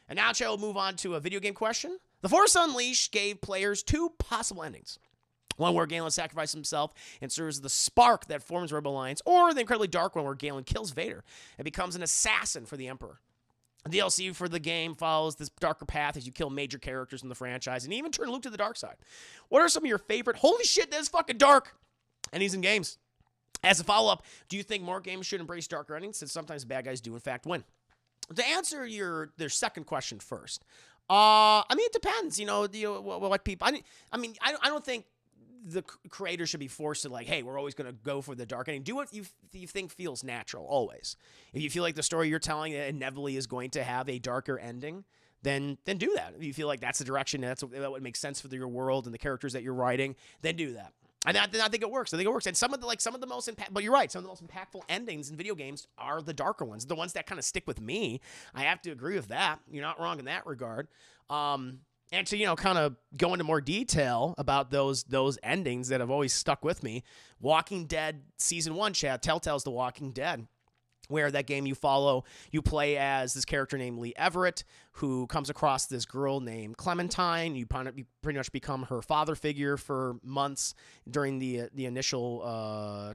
And now, chat, we'll move on to a video game question. The Force Unleashed gave players two possible endings. One where Galen sacrifices himself and serves as the spark that forms Rebel Alliance, or the incredibly dark one where Galen kills Vader and becomes an assassin for the Emperor. The DLC for the game follows this darker path as you kill major characters in the franchise and even turn Luke to the dark side. What are some of your favorite, holy shit, that's fucking dark, endings in games? As a follow-up, do you think more games should embrace darker endings, since sometimes bad guys do in fact win? To answer their second question first, I mean, it depends, what people, I don't think the creator should be forced to, like, hey, we're always going to go for the dark ending. Do what you think feels natural, always. If you feel like the story you're telling inevitably is going to have a darker ending, then do that. If you feel like that's the direction, that would make sense for your world and the characters that you're writing, then do that. And I think it works. And some of the most but you're right, some of the most impactful endings in video games are the darker ones, the ones that kind of stick with me. I have to agree with that. You're not wrong in that regard. And to, kind of go into more detail about those endings that have always stuck with me, Walking Dead Season 1, chat, Telltale's The Walking Dead, where that game you play as this character named Lee Everett, who comes across this girl named Clementine. You pretty much become her father figure for months during the initial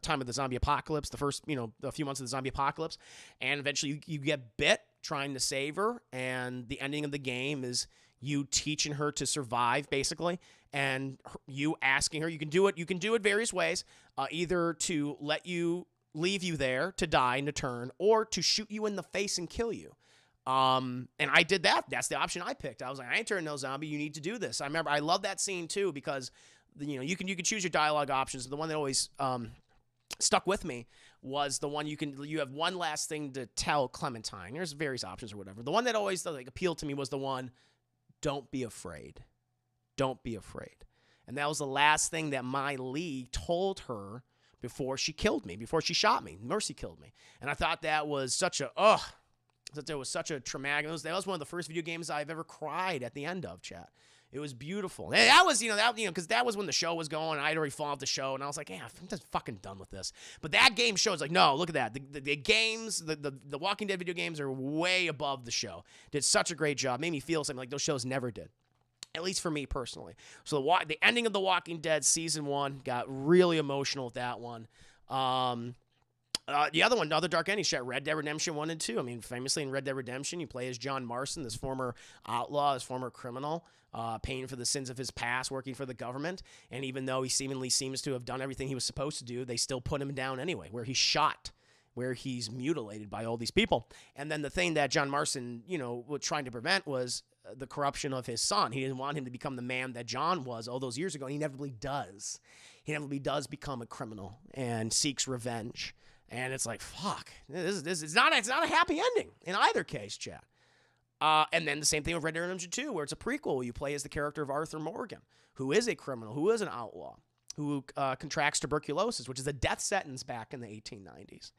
time of the zombie apocalypse, the first, a few months of the zombie apocalypse. And eventually you get bit trying to save her, and the ending of the game is you teaching her to survive, basically, and you asking her, you can do it various ways, either to leave you there to die and to turn, or to shoot you in the face and kill you. And I did that. That's the option I picked. I was like, I ain't turning no zombie. You need to do this. I remember I love that scene too, because you can choose your dialogue options. The one that always stuck with me was the one you have one last thing to tell Clementine. There's various options or whatever. The one that always appealed to me was the one, don't be afraid. Don't be afraid. And that was the last thing that my Lee told her before she killed me, before she shot me. Mercy killed me. And I thought that was such a traumatic. That was one of the first video games I've ever cried at the end of, chat. It was beautiful. And that was, because that was when the show was going, and I'd already fallen off the show, and I was like, yeah, I'm just fucking done with this. But that game shows, like, no, look at that. The games, the Walking Dead video games are way above the show. Did such a great job. Made me feel something like those shows never did. At least for me personally. So the ending of The Walking Dead Season 1 got really emotional with that one. The other one, the other dark ending, Red Dead Redemption 1 and 2. I mean, famously in Red Dead Redemption, you play as John Marston, this former outlaw, this former criminal, paying for the sins of his past, working for the government. And even though he seemingly seems to have done everything he was supposed to do, they still put him down anyway, where he's shot, where he's mutilated by all these people. And then the thing that John Marston, was trying to prevent was the corruption of his son. He didn't want him to become the man that John was all those years ago. And he inevitably does. He inevitably does become a criminal and seeks revenge. And it's like, fuck, this is not a happy ending in either case, chat. And then the same thing with Red Dead Redemption 2, where it's a prequel. You play as the character of Arthur Morgan, who is a criminal, who is an outlaw, who contracts tuberculosis, which is a death sentence back in the 1890s.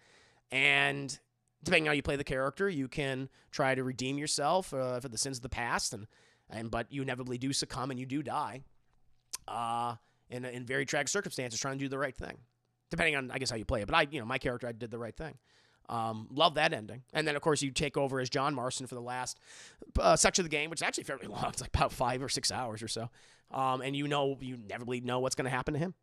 And depending on how you play the character, you can try to redeem yourself for the sins of the past, but you inevitably do succumb and you do die in very tragic circumstances, trying to do the right thing. Depending on, I guess, how you play it. But my character, I did the right thing. Love that ending. And then, of course, you take over as John Marston for the last section of the game, which is actually fairly long. It's like about 5 or 6 hours or so. And you never really know what's going to happen to him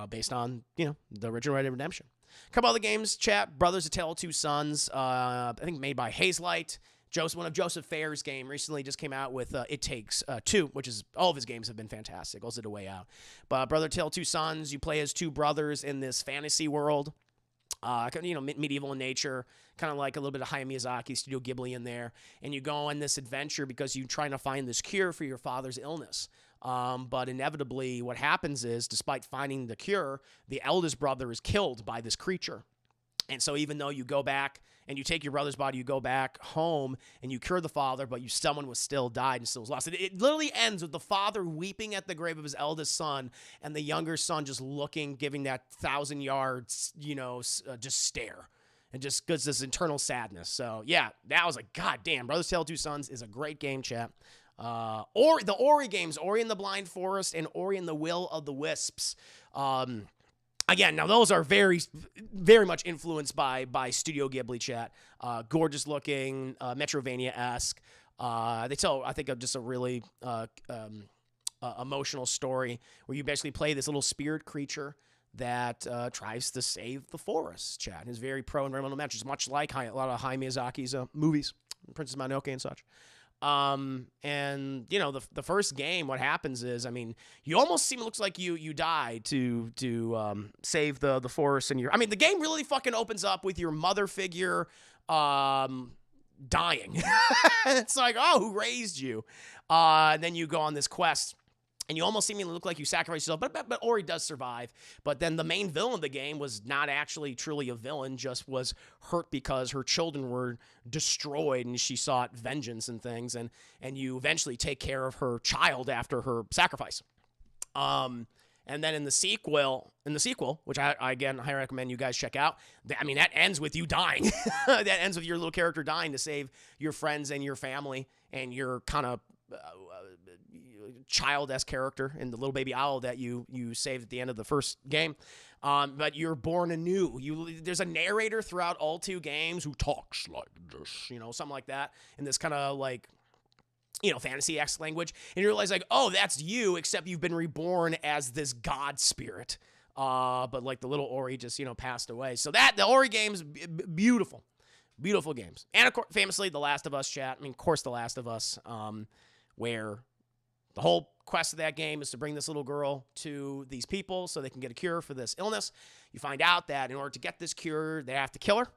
based on, the original Red Dead Redemption. A couple other games, chat. Brothers: A Tale of Two Sons, I think made by Hazelight. One of Joseph Fair's game recently just came out with It Takes Two, which is, all of his games have been fantastic. Also The Way Out. But Brother: A Tale of Two Sons, you play as two brothers in this fantasy world. Medieval in nature, kind of like a little bit of Hayao Miyazaki, Studio Ghibli in there. And you go on this adventure because you're trying to find this cure for your father's illness. But inevitably, what happens is, despite finding the cure, the eldest brother is killed by this creature. And so even though you go back and you take your brother's body, you go back home and you cure the father, but someone was still died and still was lost. It literally ends with the father weeping at the grave of his eldest son and the younger son just looking, giving that 1,000 yards, just stare. And just gives this internal sadness. So, yeah, that was like, goddamn, Brothers Tale of Two Sons is a great game, chat. Or the Ori games, Ori and the Blind Forest and Ori and the Will of the Wisps. Again, now those are very, very much influenced by Studio Ghibli, chat. Gorgeous looking, Metrovania-esque. They tell, I think, just a really emotional story where you basically play this little spirit creature that tries to save the forest, chat. It's very pro-environmental messages, much like a lot of Hayao Miyazaki's movies, Princess Mononoke and such. The first game, what happens is, you almost looks like you die to save the forest, and the game really fucking opens up with your mother figure, dying. It's like, oh, who raised you? And then you go on this quest. And you almost seemingly look like you sacrifice yourself, but Ori does survive. But then the main villain of the game was not actually truly a villain, just was hurt because her children were destroyed and she sought vengeance and things. And you eventually take care of her child after her sacrifice. And then in the sequel, which I again highly recommend you guys check out, that ends with you dying. That ends with your little character dying to save your friends and your family and your kind of child-esque character and the little baby owl that you saved at the end of the first game. But you're born anew. There's a narrator throughout all two games who talks like this, something like that, in this kind of like, fantasy-esque language. And you realize like, oh, that's you, except you've been reborn as this god spirit. But like the little Ori just, passed away. So the Ori games, beautiful. Beautiful games. And of course, famously, The Last of Us, chat. Of course, The Last of Us, where the whole quest of that game is to bring this little girl to these people so they can get a cure for this illness. You find out that in order to get this cure, they have to kill her.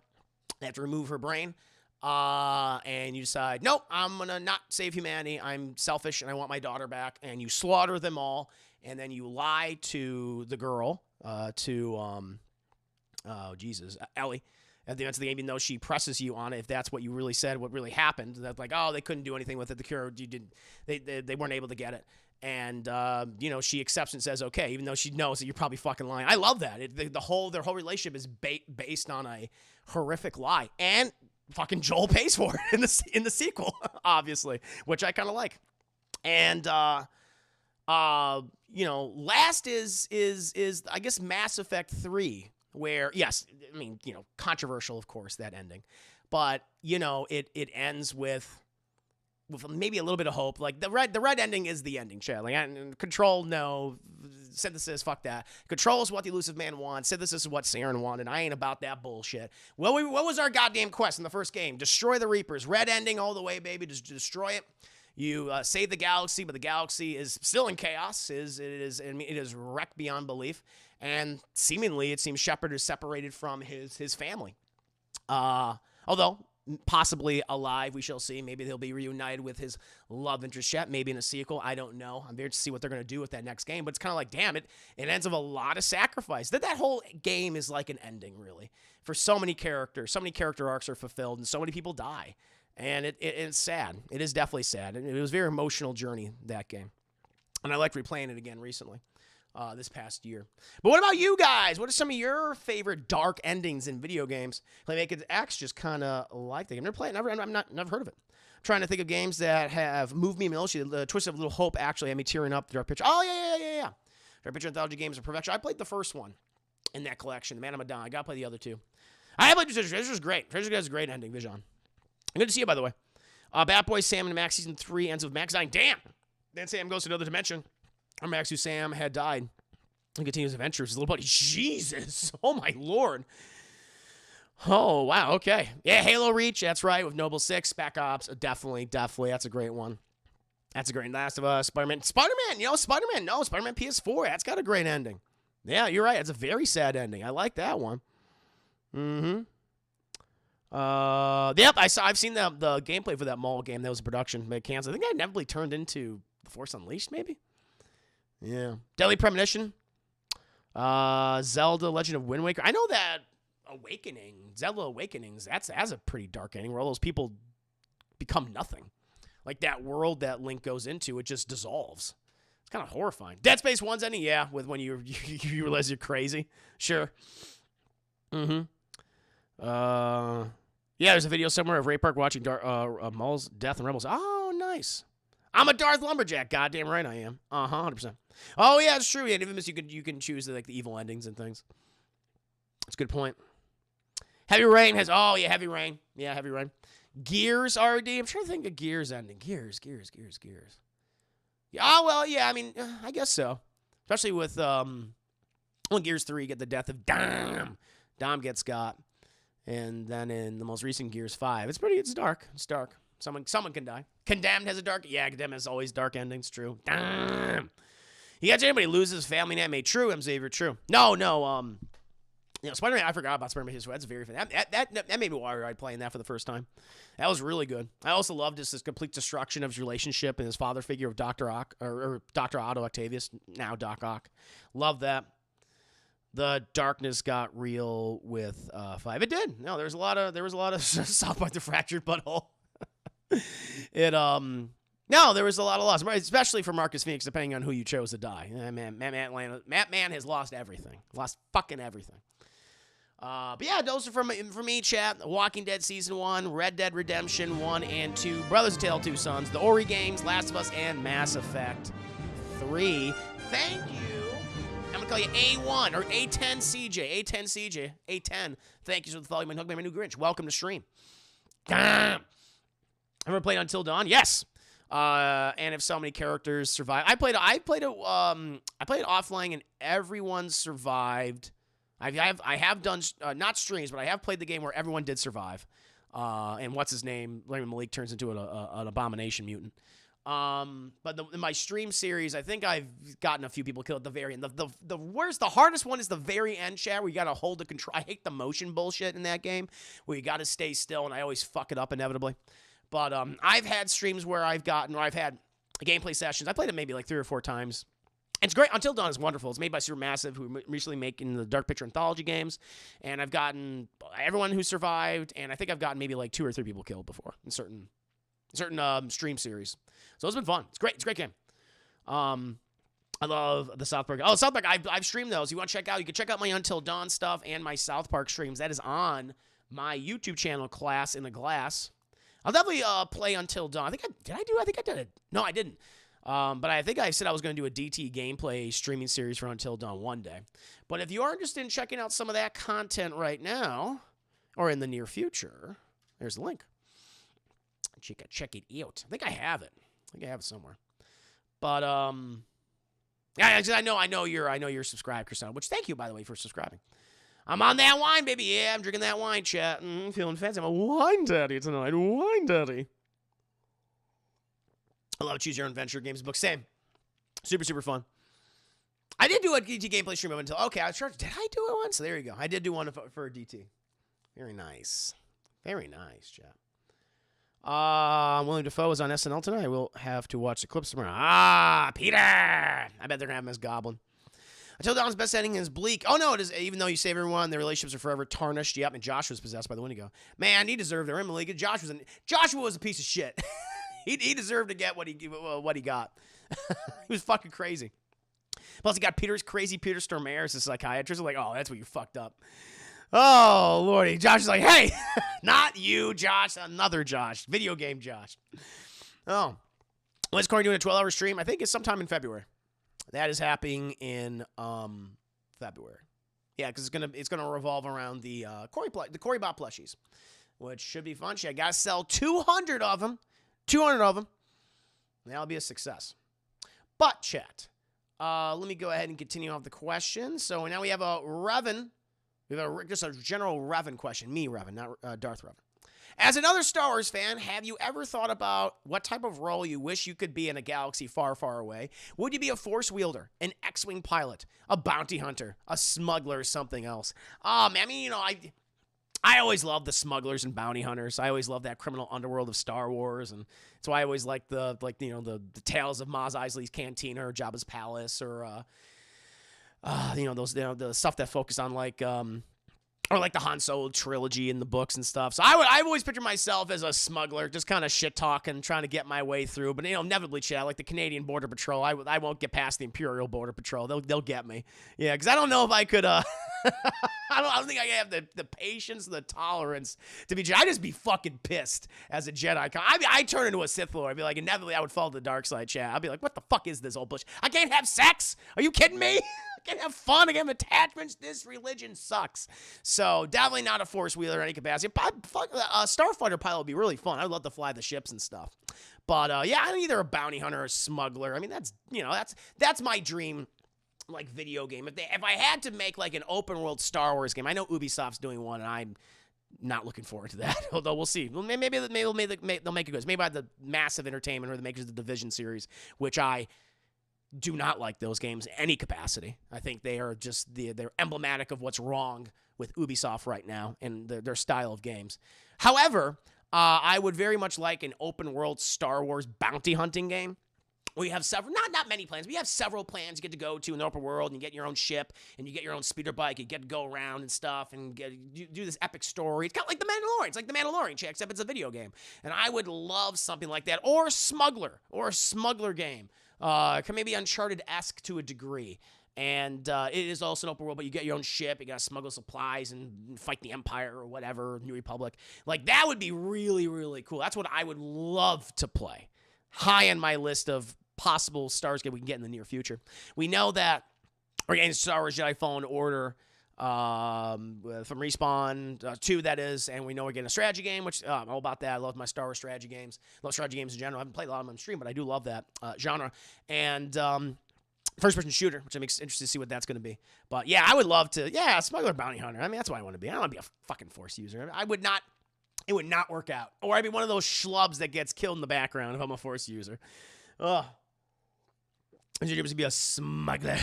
They have to remove her brain. And you decide, nope, I'm going to not save humanity. I'm selfish and I want my daughter back. And you slaughter them all. And then you lie to the girl, Ellie. At the end of the game, even though she presses you on it, if that's what you really said, what really happened, that's like, oh, they couldn't do anything with it. The cure, they weren't able to get it. And, she accepts and says, okay, even though she knows that you're probably fucking lying. I love that. Their whole relationship is based on a horrific lie. And fucking Joel pays for it in the sequel, obviously, which I kind of like. And, last is I guess Mass Effect 3. Where, yes, controversial, of course, that ending. But, it ends with maybe a little bit of hope. Like, the red ending is the ending, chat. Like, Control, no. Synthesis, fuck that. Control is what the Elusive Man wants. Synthesis is what Saren wanted. I ain't about that bullshit. Well, what was our goddamn quest in the first game? Destroy the Reapers. Red ending all the way, baby. Just destroy it. You save the galaxy, but the galaxy is still in chaos. It is wrecked beyond belief. And seemingly, it seems Shepard is separated from his family. Although, possibly alive, we shall see. Maybe he'll be reunited with his love interest Shep, maybe in a sequel. I don't know. I'm there to see what they're going to do with that next game. But it's kind of like, damn, it ends with a lot of sacrifice. That whole game is like an ending, really. For so many characters. So many character arcs are fulfilled, and so many people die. And it's sad. It is definitely sad. And it was a very emotional journey, that game. And I liked replaying it again recently, this past year. But what about you guys? What are some of your favorite dark endings in video games? Playmaker X just kind of like the game. Never played it. Never heard of it. I'm trying to think of games that have moved me emotionally. The Twist of Little Hope actually had me tearing up. The Dark Picture. Oh, yeah. Dark Picture Anthology games are perfection. I played the first one in that collection, The Man of Medan. I got to play the other two. I played Treasure. Treasure's great. Treasure has a great ending, Vision. Good to see you, by the way. Bat Boy Sam and Max Season 3 ends with Max dying. Damn! Then Sam goes to another dimension. Or Max, who Sam had died, and continues adventures with his little buddy. Jesus! Oh, my Lord. Oh, wow. Okay. Yeah, Halo Reach. That's right. With Noble 6. Spec Ops. Definitely. That's a great one. That's a great Last of Us. Spider-Man. Spider-Man. No, Spider-Man PS4. That's got a great ending. Yeah, you're right. It's a very sad ending. I like that one. Mm-hmm. Yep, I've seen the gameplay for that mall game that was a production but canceled. I think that inevitably turned into The Force Unleashed, maybe? Yeah. Deadly Premonition. Zelda Legend of Wind Waker. I know that Zelda Awakenings, that's a pretty dark ending where all those people become nothing. Like that world that Link goes into, it just dissolves. It's kind of horrifying. Dead Space 1's ending, yeah, with when you realize you're crazy. Sure. Mm-hmm. Yeah, there's a video somewhere of Ray Park watching Maul's death and Rebels. Oh, nice. I'm a Darth Lumberjack. Goddamn right I am. 100%. Oh, yeah, it's true. Yeah, in Infamous, you can choose the evil endings and things. That's a good point. Heavy Rain has... Oh, yeah, Heavy Rain. Yeah, Heavy Rain. Gears, RD. I'm trying to think of Gears ending. Gears. Yeah, oh, well, yeah, I mean, I guess so. Especially with Gears 3, you get the death of Dom. Dom gets got. And then in the most recent Gears 5, it's dark. It's dark. Someone can die. Condemned has a dark... Yeah, Condemned has always dark endings. True. Damn. You got anybody loses family name made true, Xavier. True. No. Spider-Man, I forgot about Spider-Man. That's very fun. That made me wide-eyed playing that for the first time. That was really good. I also loved this complete destruction of his relationship and his father figure of Dr. Ock, or Dr. Otto Octavius, now Doc Ock. Love that. The darkness got real with 5. It did. No, there was a lot of South Park: The Fractured Butthole. No, there was a lot of loss, especially for Marcus Phoenix, depending on who you chose to die. Matt Man has lost everything. Lost fucking everything. But yeah, those are from me, chat. Walking Dead Season 1, Red Dead Redemption 1 and 2, Brothers of Tale 2 Sons, the Ori games, Last of Us, and Mass Effect 3. Thank you. I'm going to call you A1 or A10 CJ. A10 CJ. A10. Thank you for the follow. My new Grinch. Welcome to stream. Damn. Ever played Until Dawn? Yes. And if so many characters survive. I played it offline and everyone survived. I have done not streams, but I have played the game where everyone did survive. And what's his name? Rami Malek turns into an abomination mutant. But in my stream series, I think I've gotten a few people killed at the very end. The worst, the hardest one is the very end, chat, where you gotta hold the control. I hate the motion bullshit in that game, where you gotta stay still, and I always fuck it up inevitably. But I've had streams where I've had gameplay sessions. I played it maybe like 3 or 4 times. It's great. Until Dawn is wonderful. It's made by Supermassive, who recently making the Dark Picture Anthology games. And I've gotten everyone who survived, and I think I've gotten maybe like 2 or 3 people killed before in certain stream series. So it's been fun. It's great. It's a great game. I love the South Park. Oh, South Park. I've streamed those. You want to check out? You can check out my Until Dawn stuff and my South Park streams. That is on my YouTube channel, Class in the Glass. I'll definitely play Until Dawn. I think I did it. No, I didn't. But I think I said I was going to do a DT gameplay streaming series for Until Dawn one day. But if you are interested in checking out some of that content right now, or in the near future, there's the link. Check it out. I think I have it. Somewhere. But yeah, I know you're subscribed, Christina. Which thank you, by the way, for subscribing. I'm on that wine, baby. Yeah, I'm drinking that wine, chat. Feeling fancy. I'm a wine daddy tonight. Wine daddy. I love Choose Your Own Adventure games book. Same. Super, super fun. I did do a DT gameplay stream until... Okay, I was sure... Did I do it once? There you go. I did do one for a DT. Very nice. Very nice, chat. William Dafoe is on SNL tonight. We'll have to watch the clips tomorrow. Peter! I bet they're going to have him as Goblin. Until Dawn's best ending is bleak. Oh, no, it is. Even though you save everyone, their relationships are forever tarnished. Yep, and Josh was possessed by the Wendigo. Man, he deserved it. Emily, Joshua was a piece of shit. he deserved to get what he got. He was fucking crazy. Plus, he got crazy Peter Stormare as a psychiatrist. I'm like, oh, that's what you fucked up. Oh, Lordy. Josh is like, hey, not you, Josh. Another Josh. Video game Josh. Oh. When's Corey doing a 12-hour stream? I think it's sometime in February. That is happening in February. Yeah, because it's gonna revolve around the Corey Bot plushies, which should be fun. I gotta sell 200 of them. 200 of them. That'll be a success. But chat, let me go ahead and continue off the questions. So now we have a Revan. We have just a general Revan question. Me, Revan, not Darth Revan. As another Star Wars fan, have you ever thought about what type of role you wish you could be in a galaxy far, far away? Would you be a Force wielder, an X-Wing pilot, a bounty hunter, a smuggler, or something else? Man, I mean, I always loved the smugglers and bounty hunters. I always loved that criminal underworld of Star Wars, and that's why I always liked the tales of Maz Eisley's Cantina or Jabba's Palace, or the stuff that focused on or like the Han Solo trilogy in the books and stuff. So I've always pictured myself as a smuggler, just kind of shit talking, trying to get my way through. But inevitably, chat, like the Canadian Border Patrol, I won't get past the Imperial Border Patrol. They'll get me. Yeah, because I don't know if I could. I don't think I have the patience, the tolerance to be. I'd just be fucking pissed as a Jedi. I turn into a Sith Lord. I'd be like, inevitably, I would fall to the dark side, chat. I'd be like, what the fuck is this old bullshit? I can't have sex. Are you kidding me? I can't have fun. I can't have attachments. This religion sucks. So definitely not a Force wheeler in any capacity. Starfighter pilot would be really fun. I'd love to fly the ships and stuff. But yeah, I'm either a bounty hunter or a smuggler. I mean, that's my dream. Like video game. If I had to make like an open world Star Wars game, I know Ubisoft's doing one, and I'm not looking forward to that. Although we'll see. Maybe they'll make it good. Maybe by the massive entertainment or the makers of the Division series, which I do not like those games in any capacity. I think they are just they're emblematic of what's wrong with Ubisoft right now and their style of games. However, I would very much like an open world Star Wars bounty hunting game. We have several, not many plans, but you have several plans you get to go to in the open world, and you get your own ship, and you get your own speeder bike, you get to go around and stuff, and do this epic story. It's kind of like The Mandalorian. It's like The Mandalorian, except it's a video game. And I would love something like that. Or a smuggler game. Maybe Uncharted-esque to a degree. And it is also an open world, but you get your own ship, you got to smuggle supplies and fight the Empire or whatever, New Republic. Like, that would be really, really cool. That's what I would love to play. High on my list of possible Star Wars game we can get in the near future. We know that we're getting Star Wars Jedi Fallen Order from Respawn 2, that is, and we know we're getting a strategy game, which I'm all about that. I love my Star Wars strategy games. I love strategy games in general. I haven't played a lot of them on stream, but I do love that genre. And first-person shooter, which I'm interested to see what that's going to be. But yeah, I would love to, smuggler bounty hunter. I mean, that's what I want to be. I don't want to be a fucking Force user. It would not work out. Or I'd be one of those schlubs that gets killed in the background if I'm a Force user. Ugh. Your dream is to be a smuggler.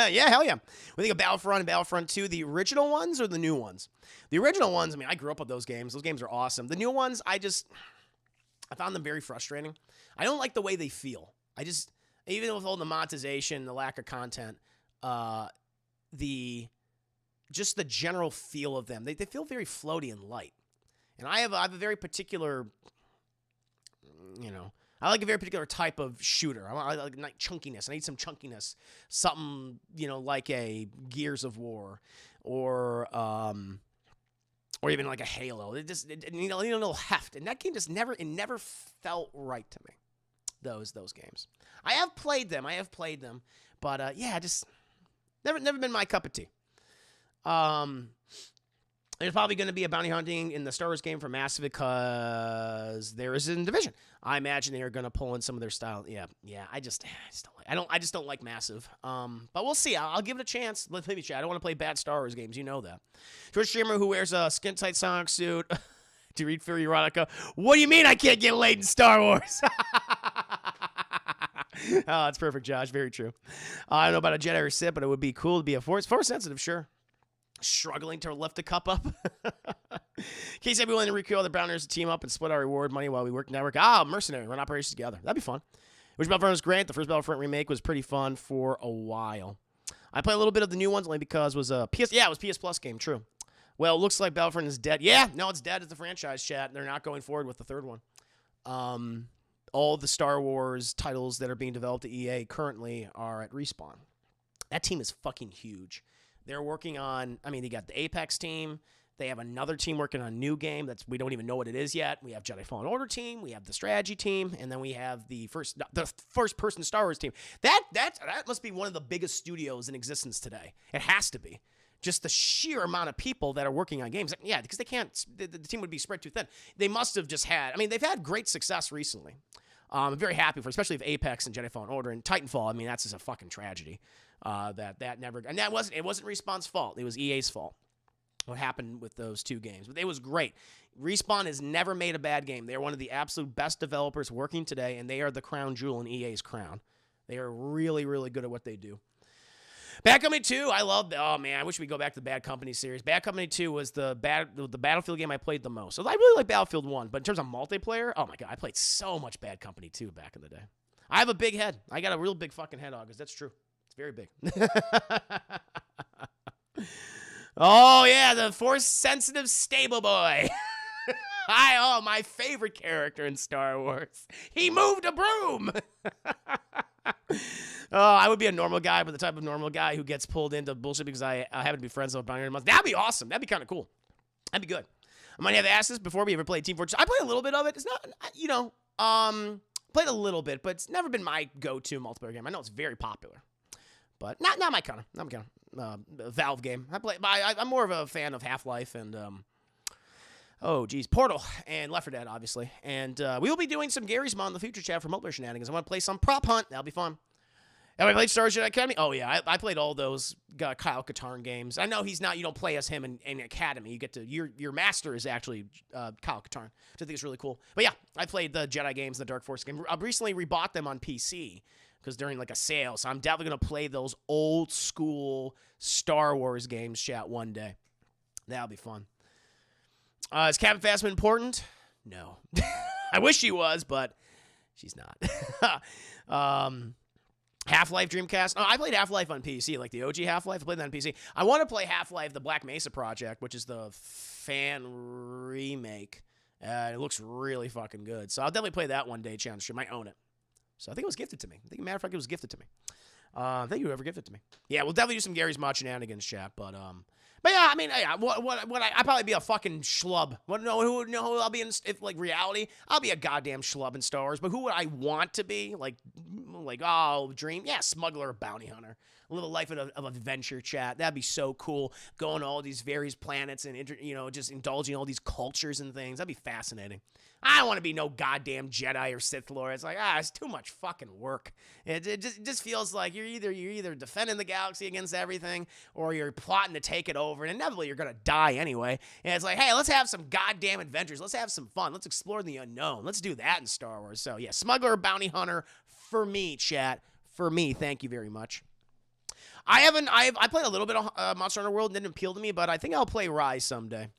Yeah, hell yeah. We think of Battlefront and Battlefront 2, the original ones or the new ones? The original ones, I mean, I grew up with those games. Those games are awesome. The new ones, I found them very frustrating. I don't like the way they feel. Even with all the monetization, the lack of content, the general feel of them, they feel very floaty and light. And I have a very particular, I like a very particular type of shooter. I like chunkiness. I need some chunkiness. Something, like a Gears of War or even like a Halo. It need a little heft. And that game never felt right to me. Those games. I have played them, but just never been my cup of tea. There's probably going to be a bounty hunting in the Star Wars game for Massive because there is in Division. I imagine they are going to pull in some of their style. Yeah. I just don't like Massive. But we'll see. I'll give it a chance. Let me chat. I don't want to play bad Star Wars games. You know that. Twitch streamer who wears a skin tight Sonic suit to read for erotica. What do you mean I can't get laid in Star Wars? Oh, that's perfect, Josh. Very true. I don't know about a Jedi or Sith, but it would be cool to be a Force sensitive, sure. Struggling to lift the cup up. Case I'd be willing to recruit all the Browners to team up and split our reward money while we work network. Mercenary, run operations together. That'd be fun. Which Battlefront was great. The first Battlefront remake was pretty fun for a while. I play a little bit of the new ones only because it was a PS. Yeah, it was PS Plus game. True. Well, it looks like Battlefront is dead. Yeah, no, it's dead as the franchise, chat. They're not going forward with the third one. All the Star Wars titles that are being developed at EA currently are at Respawn. That team is fucking huge. They're working on, I mean, they got the Apex team. They have another team working on a new game that's we don't even know what it is yet. We have Jedi Fallen Order team, we have the strategy team, and then we have the first person Star Wars team. That must be one of the biggest studios in existence today. It has to be. Just the sheer amount of people that are working on games. Yeah, because they can't, the team would be spread too thin. They must have just had, I mean, they've had great success recently. I'm very happy for, especially with Apex and Jedi Fallen Order and Titanfall. I mean, that's just a fucking tragedy. That never, and it wasn't Respawn's fault. It was EA's fault. What happened with those two games. But it was great. Respawn has never made a bad game. They're one of the absolute best developers working today, and they are the crown jewel in EA's crown. They are really, really good at what they do. Bad Company 2, I love. Oh, man, I wish we'd go back to the Bad Company series. Bad Company 2 was the Battlefield game I played the most. So I really like Battlefield 1, but in terms of multiplayer, oh, my God, I played so much Bad Company 2 back in the day. I have a big head. I got a real big fucking head, August. That's true. It's very big. Oh, yeah, the force-sensitive stable boy. My favorite character in Star Wars. He moved a broom. I would be a normal guy, but the type of normal guy who gets pulled into bullshit because I happen to be friends with Bounty Hunter. That'd be awesome. That'd be kind of cool. That'd be good. I might have asked this before we ever played Team Fortress. I played a little bit of it. It's not, played a little bit, but it's never been my go-to multiplayer game. I know it's very popular, but not my kind of Valve game. I'm more of a fan of Half-Life and Portal and Left 4 Dead, obviously. And we will be doing some Gary's Mod in the future, chat, for multiplayer shenanigans. I want to play some Prop Hunt. That'll be fun. Have I played Star Wars Jedi Academy? Oh, yeah. I played all those Kyle Katarn games. I know he's not, you don't play as him in Academy. You get to, your master is actually Kyle Katarn, which I think is really cool. But yeah, I played the Jedi games, the Dark Force game. I recently rebought them on PC because during like a sale. So I'm definitely going to play those old school Star Wars games, chat, one day. That'll be fun. Is Captain Phasma important? No. I wish she was, but she's not. Half-Life Dreamcast. Oh, I played Half-Life on PC, like the OG Half-Life. I played that on PC. I want to play Half-Life, the Black Mesa Project, which is the fan remake. It looks really fucking good. So I'll definitely play that one day, challenge stream. I own it. So I think it was gifted to me. I think, matter of fact, it was gifted to me. Thank you, whoever gifted it to me. Yeah, we'll definitely do some Gary's Mod shenanigans, chat, but yeah, I mean, yeah, I'd probably be a fucking schlub. Who I'll be in, if like reality? I'll be a goddamn schlub in Star Wars. But who would I want to be? Like, dream? Yeah, smuggler or bounty hunter. A little life of adventure, chat. That'd be so cool. Going to all these various planets and just indulging all these cultures and things. That'd be fascinating. I don't want to be no goddamn Jedi or Sith Lord. It's like, it's too much fucking work. It just feels like you're either defending the galaxy against everything or you're plotting to take it over, and inevitably you're going to die anyway. And it's like, hey, let's have some goddamn adventures. Let's have some fun. Let's explore the unknown. Let's do that in Star Wars. So, yeah, smuggler or bounty hunter for me, chat. For me, thank you very much. I played a little bit of Monster Hunter World and didn't appeal to me, but I think I'll play Rise someday.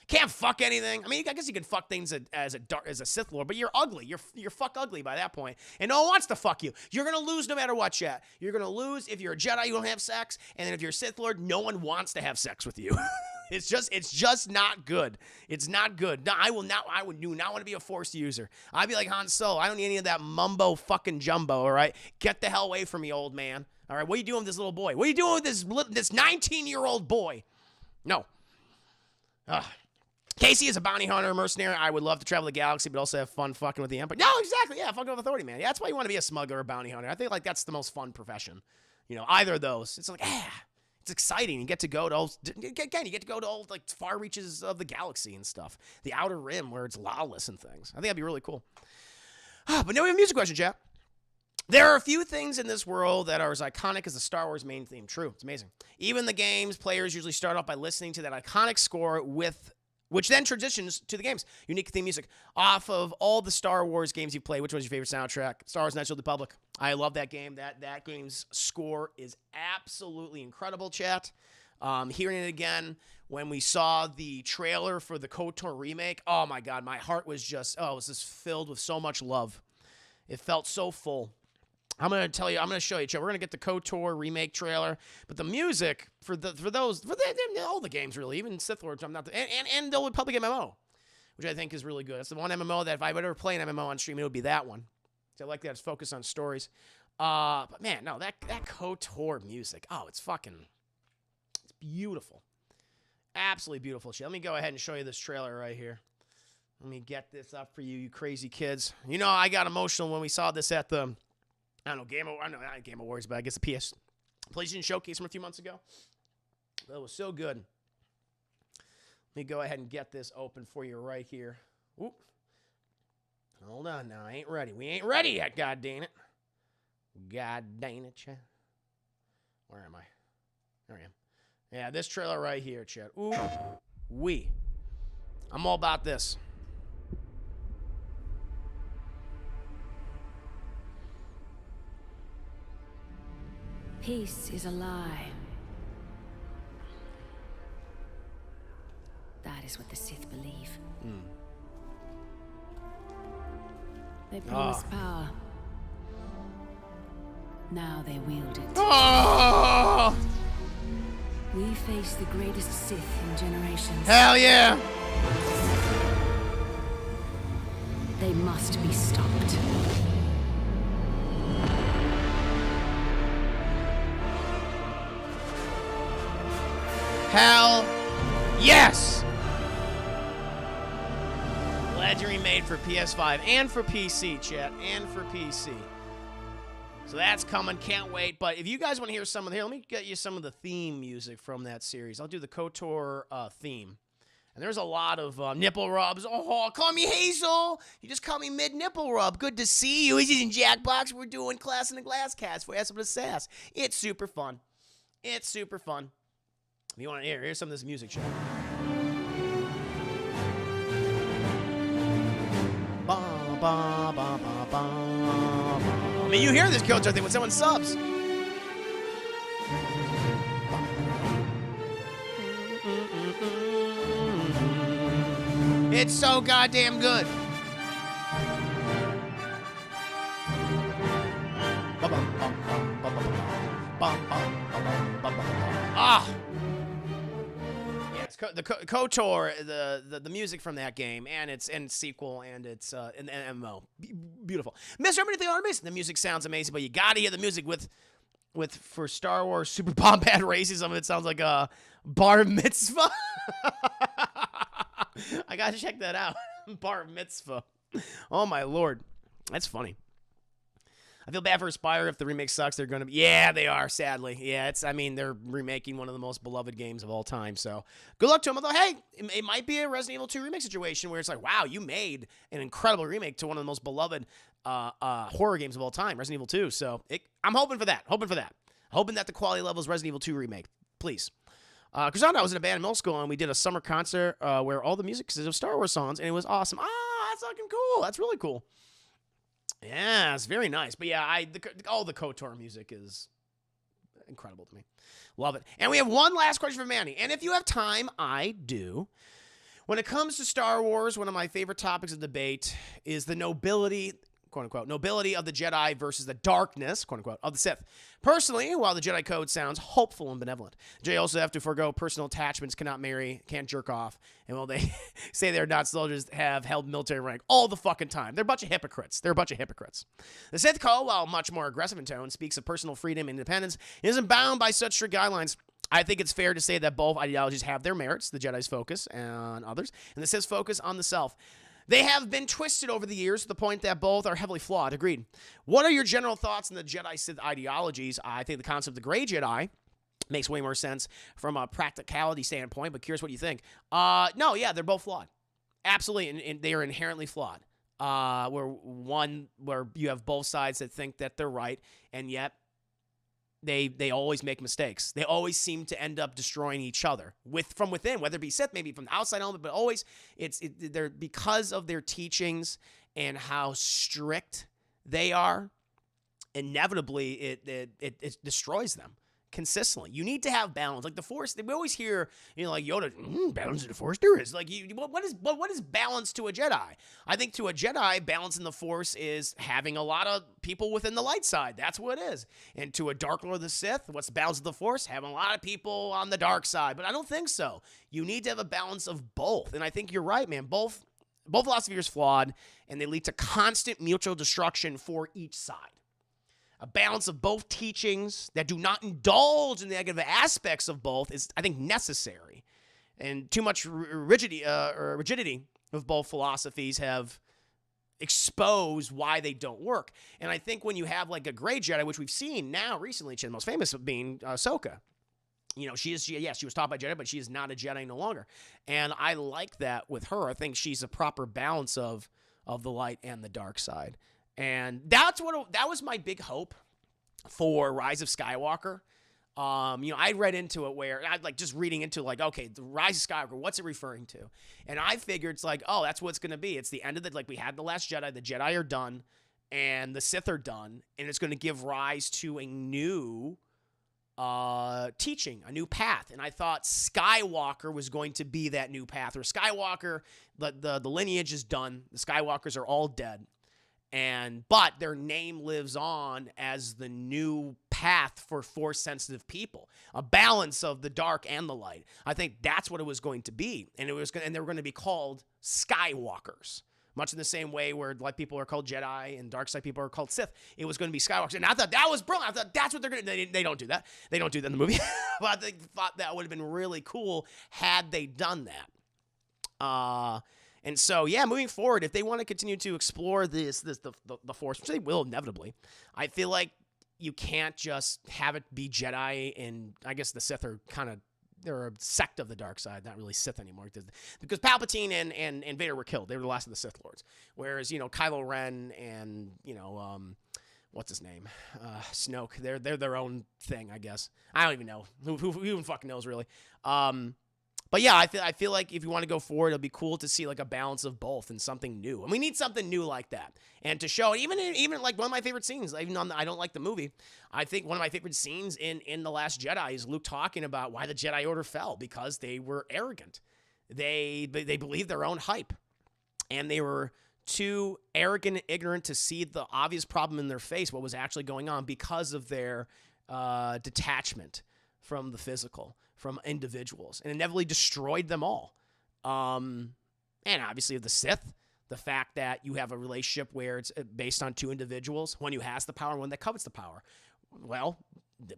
Can't fuck anything. I mean, I guess you can fuck things as a Sith Lord, but you're ugly. You're fuck ugly by that point, and no one wants to fuck you. You're gonna lose no matter what, chat. You're gonna lose if you're a Jedi. You don't have sex, and then if you're a Sith Lord, no one wants to have sex with you. It's just not good. It's not good. No, I do not want to be a Force user. I'd be like Han Solo. I don't need any of that mumbo fucking jumbo. All right, get the hell away from me, old man. All right, what are you doing with this little boy? What are you doing with this 19-year-old boy? No. Casey is a bounty hunter, mercenary. I would love to travel the galaxy, but also have fun fucking with the Empire. No, exactly. Yeah, fucking with authority, man. Yeah, that's why you want to be a smuggler or bounty hunter. I think like that's the most fun profession. Either of those. It's like, it's exciting. You get to go to all like far reaches of the galaxy and stuff. The Outer Rim where it's lawless and things. I think that'd be really cool. But now we have a music question, chat. There are a few things in this world that are as iconic as the Star Wars main theme. True. It's amazing. Even the games, players usually start off by listening to that iconic score which then transitions to the game's unique theme music. Off of all the Star Wars games you've played, which one's your favorite soundtrack? Star Wars Knights of the Republic. I love that game. That game's score is absolutely incredible, chat. Hearing it again when we saw the trailer for the KOTOR remake, oh my God, my heart was just filled with so much love. It felt so full. I'm going to show you, Joe. We're going to get the KOTOR remake trailer, but the music for all the games, really, even Sith Lords, I'm not, and the Old Republic MMO, which I think is really good. It's the one MMO that if I would ever play an MMO on stream, it would be that one. So I like that it's focused on stories. But man, no, that KOTOR music, it's beautiful. Absolutely beautiful shit. Let me go ahead and show you this trailer right here. Let me get this up for you, you crazy kids. You know, I got emotional when we saw this at the, not Game Awards, but I guess the PlayStation Showcase from a few months ago. That was so good. Let me go ahead and get this open for you right here. Oop. Hold on now. I ain't ready. We ain't ready yet, god dang it. God dang it, Chad. Where am I? There I am. Yeah, this trailer right here, Chad. Ooh. I'm all about this. Peace is a lie. That is what the Sith believe. They promised power. Now they wield it. Oh! We face the greatest Sith in generations. Hell yeah! They must be stopped. Hell yes! Legendary made for PS5 and for PC, chat, and for PC. So that's coming, can't wait. But if you guys want to hear some of the, here, let me get you some of the theme music from that series. I'll do the KOTOR theme. And there's a lot of nipple rubs. Oh, call me Hazel. You just call me mid-nipple rub. Good to see you. He's in Jackbox. We're doing Class in the Glass Cast for some of the sass. It's super fun. It's super fun. If you want to here's some of this music, chat. Ba, ba, ba, ba, ba. I mean, you hear this KOTOR thing when someone subs. It's so goddamn good. Ah. Yes, the KOTOR, the music from that game, and its sequel, and its an MMO, beautiful. Mr. Everything on Amazing. The music sounds amazing, but you gotta hear the music for Star Wars Super Bombad Racing. Some of it sounds like a bar mitzvah. I gotta check that out. Bar mitzvah. Oh my lord, that's funny. I feel bad for Aspire if the remake sucks. They're gonna be, yeah, they are. Sadly, yeah. They're remaking one of the most beloved games of all time. So good luck to them. Although, hey, it might be a Resident Evil 2 remake situation where it's like, wow, you made an incredible remake to one of the most beloved horror games of all time, Resident Evil 2. So I'm hoping for that. Hoping that the quality level is Resident Evil 2 remake. Please. Because I was in a band in middle school, and we did a summer concert where all the music consisted of Star Wars songs, and it was awesome. That's fucking cool. That's really cool. Yeah, it's very nice. But yeah, all the KOTOR music is incredible to me. Love it. And we have one last question for Manny. And if you have time, I do. When it comes to Star Wars, one of my favorite topics of debate is the nobility, quote unquote, nobility of the Jedi versus the darkness, quote unquote, of the Sith. Personally, while the Jedi Code sounds hopeful and benevolent, Jedi also have to forego personal attachments, cannot marry, can't jerk off, and while they say they're not soldiers, have held military rank all the fucking time. They're a bunch of hypocrites. The Sith Code, while much more aggressive in tone, speaks of personal freedom and independence, and isn't bound by such strict guidelines. I think it's fair to say that both ideologies have their merits, the Jedi's focus on others, and the Sith's focus on the self. They have been twisted over the years to the point that both are heavily flawed. Agreed. What are your general thoughts on the Jedi-Sith ideologies? I think the concept of the gray Jedi makes way more sense from a practicality standpoint, but curious what you think. No, yeah, they're both flawed. Absolutely, and they are inherently flawed. Where you have both sides that think that they're right, and yet they always make mistakes. They always seem to end up destroying each other from within, whether it be Sith, maybe from the outside element, but always they're because of their teachings and how strict they are. Inevitably, it destroys them consistently. You need to have balance. Like the Force, we always hear, like Yoda, balance in the Force there is. Like, what is balance to a Jedi? I think to a Jedi, balance in the Force is having a lot of people within the light side. That's what it is. And to a Dark Lord of the Sith, what's the balance of the Force? Having a lot of people on the dark side. But I don't think so. You need to have a balance of both. And I think you're right, man. Both philosophies are flawed, and they lead to constant mutual destruction for each side. A balance of both teachings that do not indulge in the negative aspects of both is, I think, necessary. And too much rigidity of both philosophies have exposed why they don't work. And I think when you have like a gray Jedi, which we've seen now recently, the most famous being Ahsoka. She was taught by Jedi, but she is not a Jedi no longer. And I like that with her. I think she's a proper balance of the light and the dark side. And that was my big hope for Rise of Skywalker. I read into it where I like just reading into like, okay, the Rise of Skywalker, what's it referring to? And I figured it's like, oh, that's what it's going to be. It's the end of like we had the Last Jedi, the Jedi are done and the Sith are done. And it's going to give rise to a new teaching, a new path. And I thought Skywalker was going to be that new path, or Skywalker, the lineage is done. The Skywalkers are all dead. But their name lives on as the new path for Force-sensitive people, a balance of the dark and the light. I think that's what it was going to be, and they were going to be called Skywalkers, much in the same way where light people are called Jedi and dark side people are called Sith. It was going to be Skywalkers, and I thought that was brilliant. I thought that's what they're going to. They don't do that. They don't do that in the movie, but I thought that would have been really cool had they done that. And so, yeah, moving forward, if they want to continue to explore the Force, which they will inevitably, I feel like you can't just have it be Jedi, and I guess the Sith are they're a sect of the dark side, not really Sith anymore, because Palpatine and Vader were killed. They were the last of the Sith Lords. Whereas, Kylo Ren and, what's his name? Snoke, they're their own thing, I guess. I don't even know. Who even fucking knows, really? But yeah, I feel like if you want to go forward, it'll be cool to see like a balance of both and something new. And we need something new like that. And to show, even like one of my favorite scenes, even though I don't like the movie, I think one of my favorite scenes in The Last Jedi is Luke talking about why the Jedi Order fell, because they were arrogant. They believed their own hype. And they were too arrogant and ignorant to see the obvious problem in their face, what was actually going on, because of their detachment from the physical, from individuals, and inevitably destroyed them all. And obviously, with the Sith, the fact that you have a relationship where it's based on two individuals, one who has the power and one that covets the power. Well,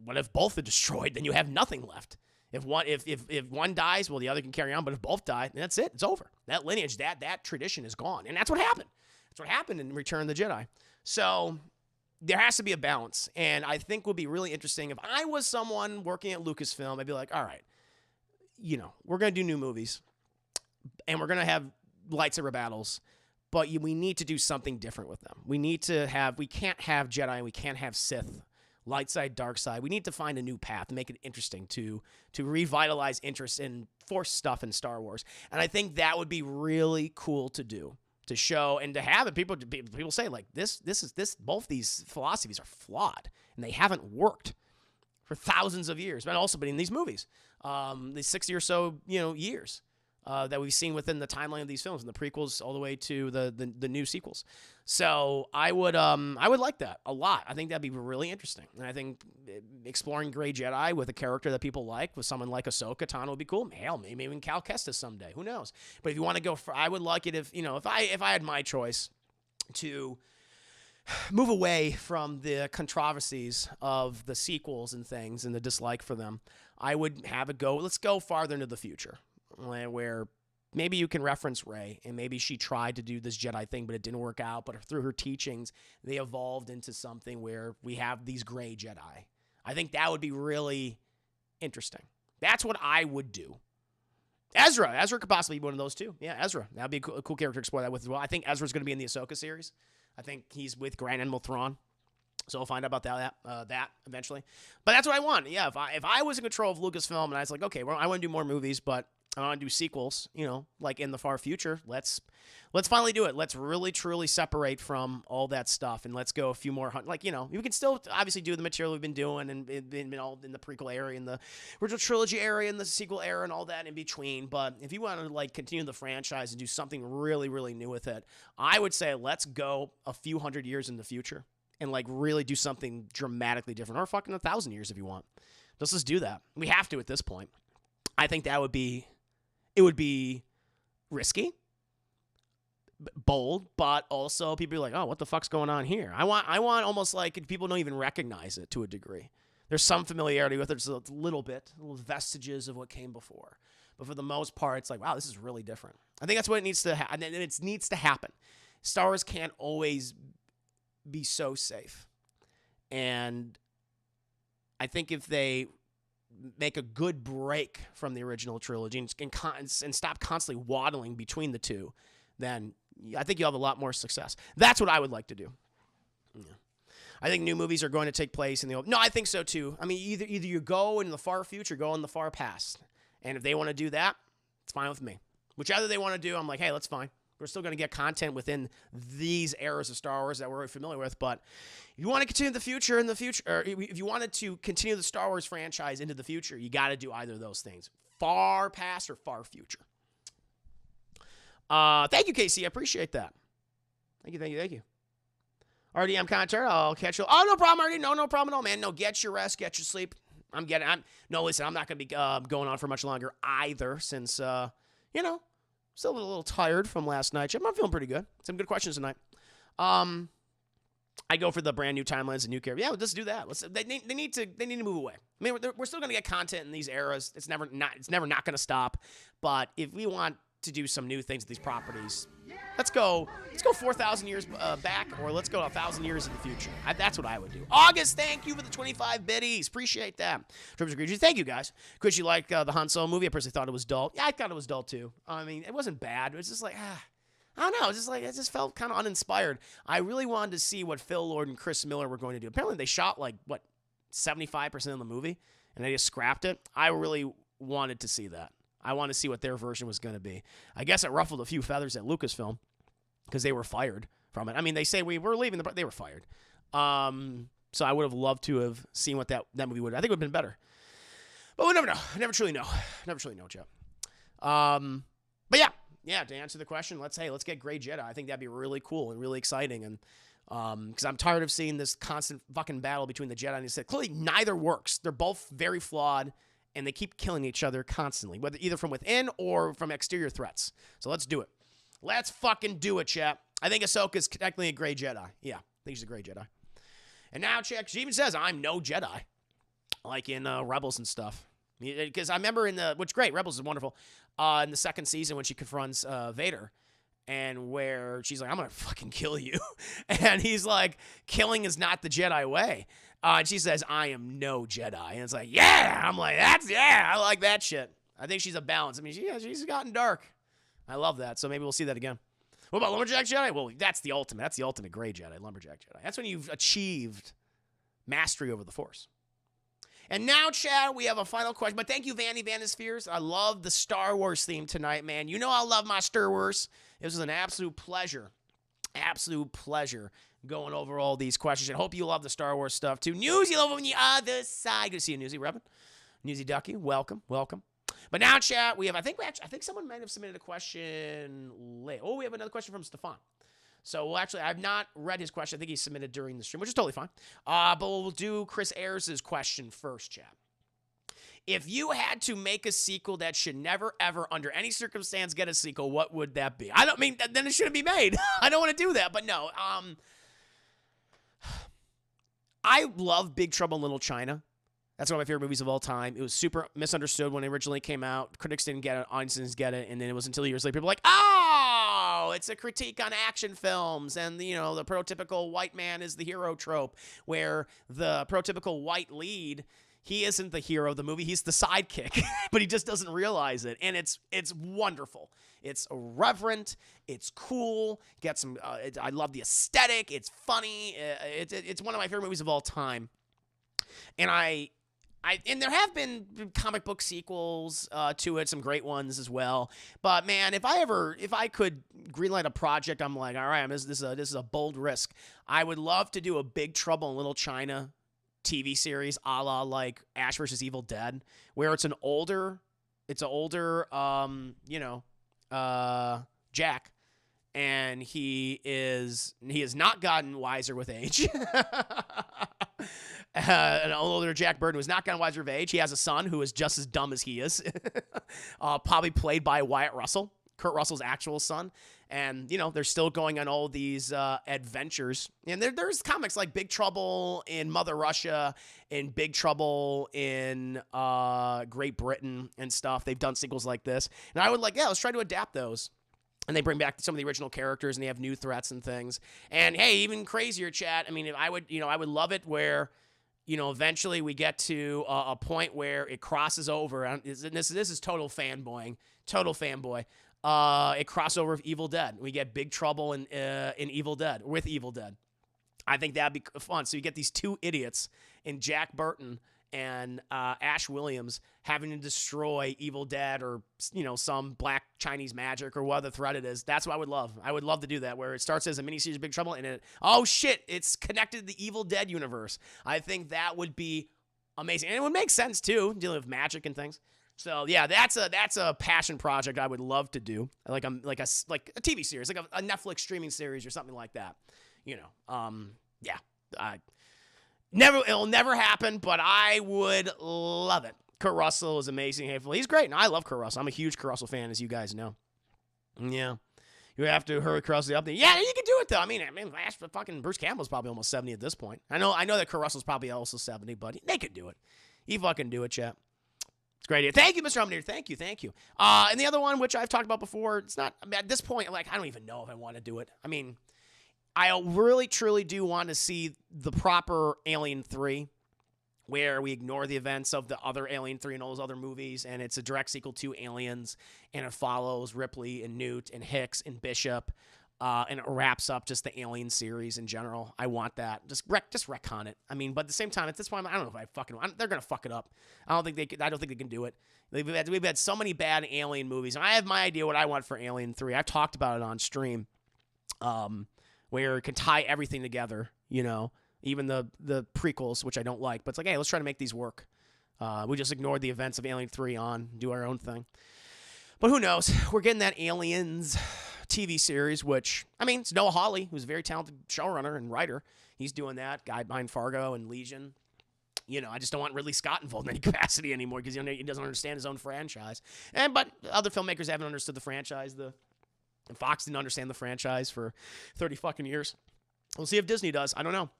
what if both are destroyed? Then you have nothing left. If one dies, well, the other can carry on. But if both die, then that's it. It's over. That lineage, that tradition is gone. And that's what happened. That's what happened in Return of the Jedi. So there has to be a balance. And I think would be really interesting if I was someone working at Lucasfilm, I'd be like, all right, we're going to do new movies and we're going to have lightsaber battles, but we need to do something different with them. We can't have Jedi and we can't have Sith, light side, dark side. We need to find a new path and make it interesting to revitalize interest in Force stuff in Star Wars. And I think that would be really cool to do, to show and to have it. People say like both these philosophies are flawed and they haven't worked for thousands of years, but also been in these movies, these 60 or so, years that we've seen within the timeline of these films, and the prequels all the way to the new sequels. So I would like that a lot. I think that'd be really interesting. And I think exploring Grey Jedi with a character that people like, with someone like Ahsoka Tano, would be cool. Hell, maybe even Cal Kestis someday. Who knows? But if you want to go I would like it if I had my choice to move away from the controversies of the sequels and things and the dislike for them, I would have it go, let's go farther into the future, where maybe you can reference Rey, and maybe she tried to do this Jedi thing, but it didn't work out. But through her teachings, they evolved into something where we have these Grey Jedi. I think that would be really interesting. That's what I would do. Ezra could possibly be one of those too. Yeah, Ezra. That'd be a cool character to explore that with as well. I think Ezra's going to be in the Ahsoka series. I think he's with Grand Admiral Thrawn. So we'll find out about that eventually. But that's what I want. Yeah, if I was in control of Lucasfilm and I was like, okay, well, I want to do more movies, but I want to do sequels, like in the far future. Let's finally do it. Let's really truly separate from all that stuff, and let's go a few more. You can still obviously do the material we've been doing, and been all in the prequel area, and the original trilogy area, and the sequel era, and all that in between. But if you want to continue the franchise and do something really, really new with it, I would say let's go a few hundred years in the future and really do something dramatically different, or fucking 1,000 years if you want. Let's just do that. We have to at this point. I think that would be. It would be risky, bold, but also people be like, oh, what the fuck's going on here? I want almost people don't even recognize it to a degree. There's some familiarity with it, just a little vestiges of what came before. But for the most part, it's like, wow, this is really different. I think that's what it needs to happen. And it needs to happen. Star Wars can't always be so safe. And I think if they make a good break from the original trilogy and stop constantly waddling between the two, then I think you'll have a lot more success. That's what I would like to do. Yeah. I think new movies are going to take place in the old. No, I think so too. I mean, either you go in the far future, go in the far past. And if they want to do that, it's fine with me. Whichever they want to do, I'm like, hey, that's fine. We're still going to get content within these eras of Star Wars that we're familiar with. But if you want to continue or if you wanted to continue the Star Wars franchise into the future, you got to do either of those things. Far past or far future. Thank you, Casey. I appreciate that. Thank you. RD, I'm kind of tired. I'll catch you. Oh, no problem, RD. No problem at all, man. No, get your rest, get your sleep. Listen, I'm not going to be going on for much longer either since, still a little tired from last night. I'm feeling pretty good. Some good questions tonight. I go for the brand new timelines and new characters. Yeah, let's do that. They need to move away. I mean, we're still going to get content in these eras. It's never not going to stop. But if we want to do some new things with these properties, let's go 4,000 years back, or let's go 1,000 years in the future. That's what I would do. August, thank you for the 25 biddies. Appreciate that. Thank you, guys. Because you like the Han Solo movie. I personally thought it was dull. Yeah, I thought it was dull too. I mean, it wasn't bad. It was just like, I don't know. It just felt kind of uninspired. I really wanted to see what Phil Lord and Chris Miller were going to do. Apparently, they shot 75% of the movie, and they just scrapped it. I really wanted to see that. I want to see what their version was going to be. I guess it ruffled a few feathers at Lucasfilm because they were fired from it. I mean, they say we were leaving, they were fired. So I would have loved to have seen what that movie would have. I think it would have been better. But we'll never know. I never truly know, Joe. But yeah, to answer the question, let's get Grey Jedi. I think that'd be really cool and really exciting. And because I'm tired of seeing this constant fucking battle between the Jedi and the Sith. Clearly, neither works. They're both very flawed. And they keep killing each other constantly, whether either from within or from exterior threats. So let's do it. Let's fucking do it, chat. I think Ahsoka's technically a Grey Jedi. Yeah, I think she's a Grey Jedi. And now, chat, she even says, I'm no Jedi. Like in Rebels and stuff. Because I remember which great, Rebels is wonderful, in the second season when she confronts Vader. And where she's like, I'm going to fucking kill you. And he's like, killing is not the Jedi way. And she says, I am no Jedi. And it's like, yeah. I'm like, I like that shit. I think she's a balance. I mean, she's gotten dark. I love that. So maybe we'll see that again. What about Lumberjack Jedi? Well, that's the ultimate. That's the ultimate Grey Jedi, Lumberjack Jedi. That's when you've achieved mastery over the Force. And now, Chad, we have a final question. But thank you, Vanny Vanispheres. I love the Star Wars theme tonight, man. You know I love my Star Wars. This was an absolute pleasure. Absolute pleasure going over all these questions. And hope you love the Star Wars stuff, too. Newsy, love on the other side. Good to see you, Newsy. Reverend. Newsy Ducky, welcome. But now, chat, I think someone might have submitted a question late. Oh, we have another question from Stefan. So, I've not read his question. I think he submitted during the stream, which is totally fine. But we'll do Chris Ayers' question first, chat. If you had to make a sequel that should never, ever, under any circumstance, get a sequel, what would that be? I don't mean, then it shouldn't be made. I don't want to do that, but no. I love Big Trouble in Little China. That's one of my favorite movies of all time. It was super misunderstood when it originally came out. Critics didn't get it, audiences didn't get it, and then it was until years later people were like, oh, it's a critique on action films, and the prototypical white man is the hero trope, where the prototypical white lead, he isn't the hero of the movie, he's the sidekick, but he just doesn't realize it, and it's wonderful. It's irreverent, it's cool, I love the aesthetic, it's funny, it's one of my favorite movies of all time, and I And there have been comic book sequels to it, some great ones as well. But man, if I could greenlight a project, I'm like, all right, this is a bold risk. I would love to do a Big Trouble in Little China TV series, a la like Ash versus Evil Dead, where it's an older, Jack, and he has not gotten wiser with age. An older Jack Burton who has not gotten wiser with age. He has a son who is just as dumb as he is, probably played by Wyatt Russell, Kurt Russell's actual son. And, they're still going on all these adventures. And there's comics like Big Trouble in Mother Russia and Big Trouble in Great Britain and stuff. They've done sequels like this. And I would let's try to adapt those. And they bring back some of the original characters and they have new threats and things. And, hey, even crazier, chat. I mean, I would love it where, eventually we get to a point where it crosses over. And this is total fanboy. It crosses over with Evil Dead. We get Big Trouble in Evil Dead, with Evil Dead. I think that'd be fun. So you get these two idiots in Jack Burton and Ash Williams having to destroy Evil Dead or, some black Chinese magic or what other threat it is. That's what I would love. I would love to do that, where it starts as a miniseries of Big Trouble and it's connected to the Evil Dead universe. I think that would be amazing. And it would make sense, too, dealing with magic and things. So, yeah, that's a passion project I would love to do, like a TV series, like a Netflix streaming series or something like that. It'll never happen, but I would love it. Kurt Russell is amazing. He's great, and I love Kurt Russell. I'm a huge Kurt Russell fan, as you guys know. Yeah. You have to hurry across the up there. Yeah, you can do it, though. I mean, fucking Bruce Campbell's probably almost 70 at this point. I know that Kurt Russell's probably also 70, but they could do it. You fucking do it, chat. It's a great idea. Thank you, Mr. Humminator. Thank you. And the other one, which I've talked about before, it's not, at this point, I don't even know if I want to do it. I mean, I really, truly do want to see the proper Alien 3, where we ignore the events of the other Alien 3 and all those other movies, and it's a direct sequel to Aliens, and it follows Ripley and Newt and Hicks and Bishop, and it wraps up just the Alien series in general. I want that. Just retcon it. I mean, but at the same time, at this point, I don't know if they're gonna fuck it up. I don't think they can do it. We've had so many bad Alien movies, and I have my idea what I want for Alien 3. I've talked about it on stream, where it can tie everything together, even the prequels, which I don't like, but it's like, hey, let's try to make these work. We just ignored the events of Alien 3 do our own thing. But who knows? We're getting that Aliens TV series, which, it's Noah Hawley, who's a very talented showrunner and writer. He's doing that, guy behind Fargo and Legion. I just don't want Ridley Scott involved in any capacity anymore because he doesn't understand his own franchise. But other filmmakers haven't understood the franchise. Fox didn't understand the franchise for 30 fucking years. We'll see if Disney does. I don't know.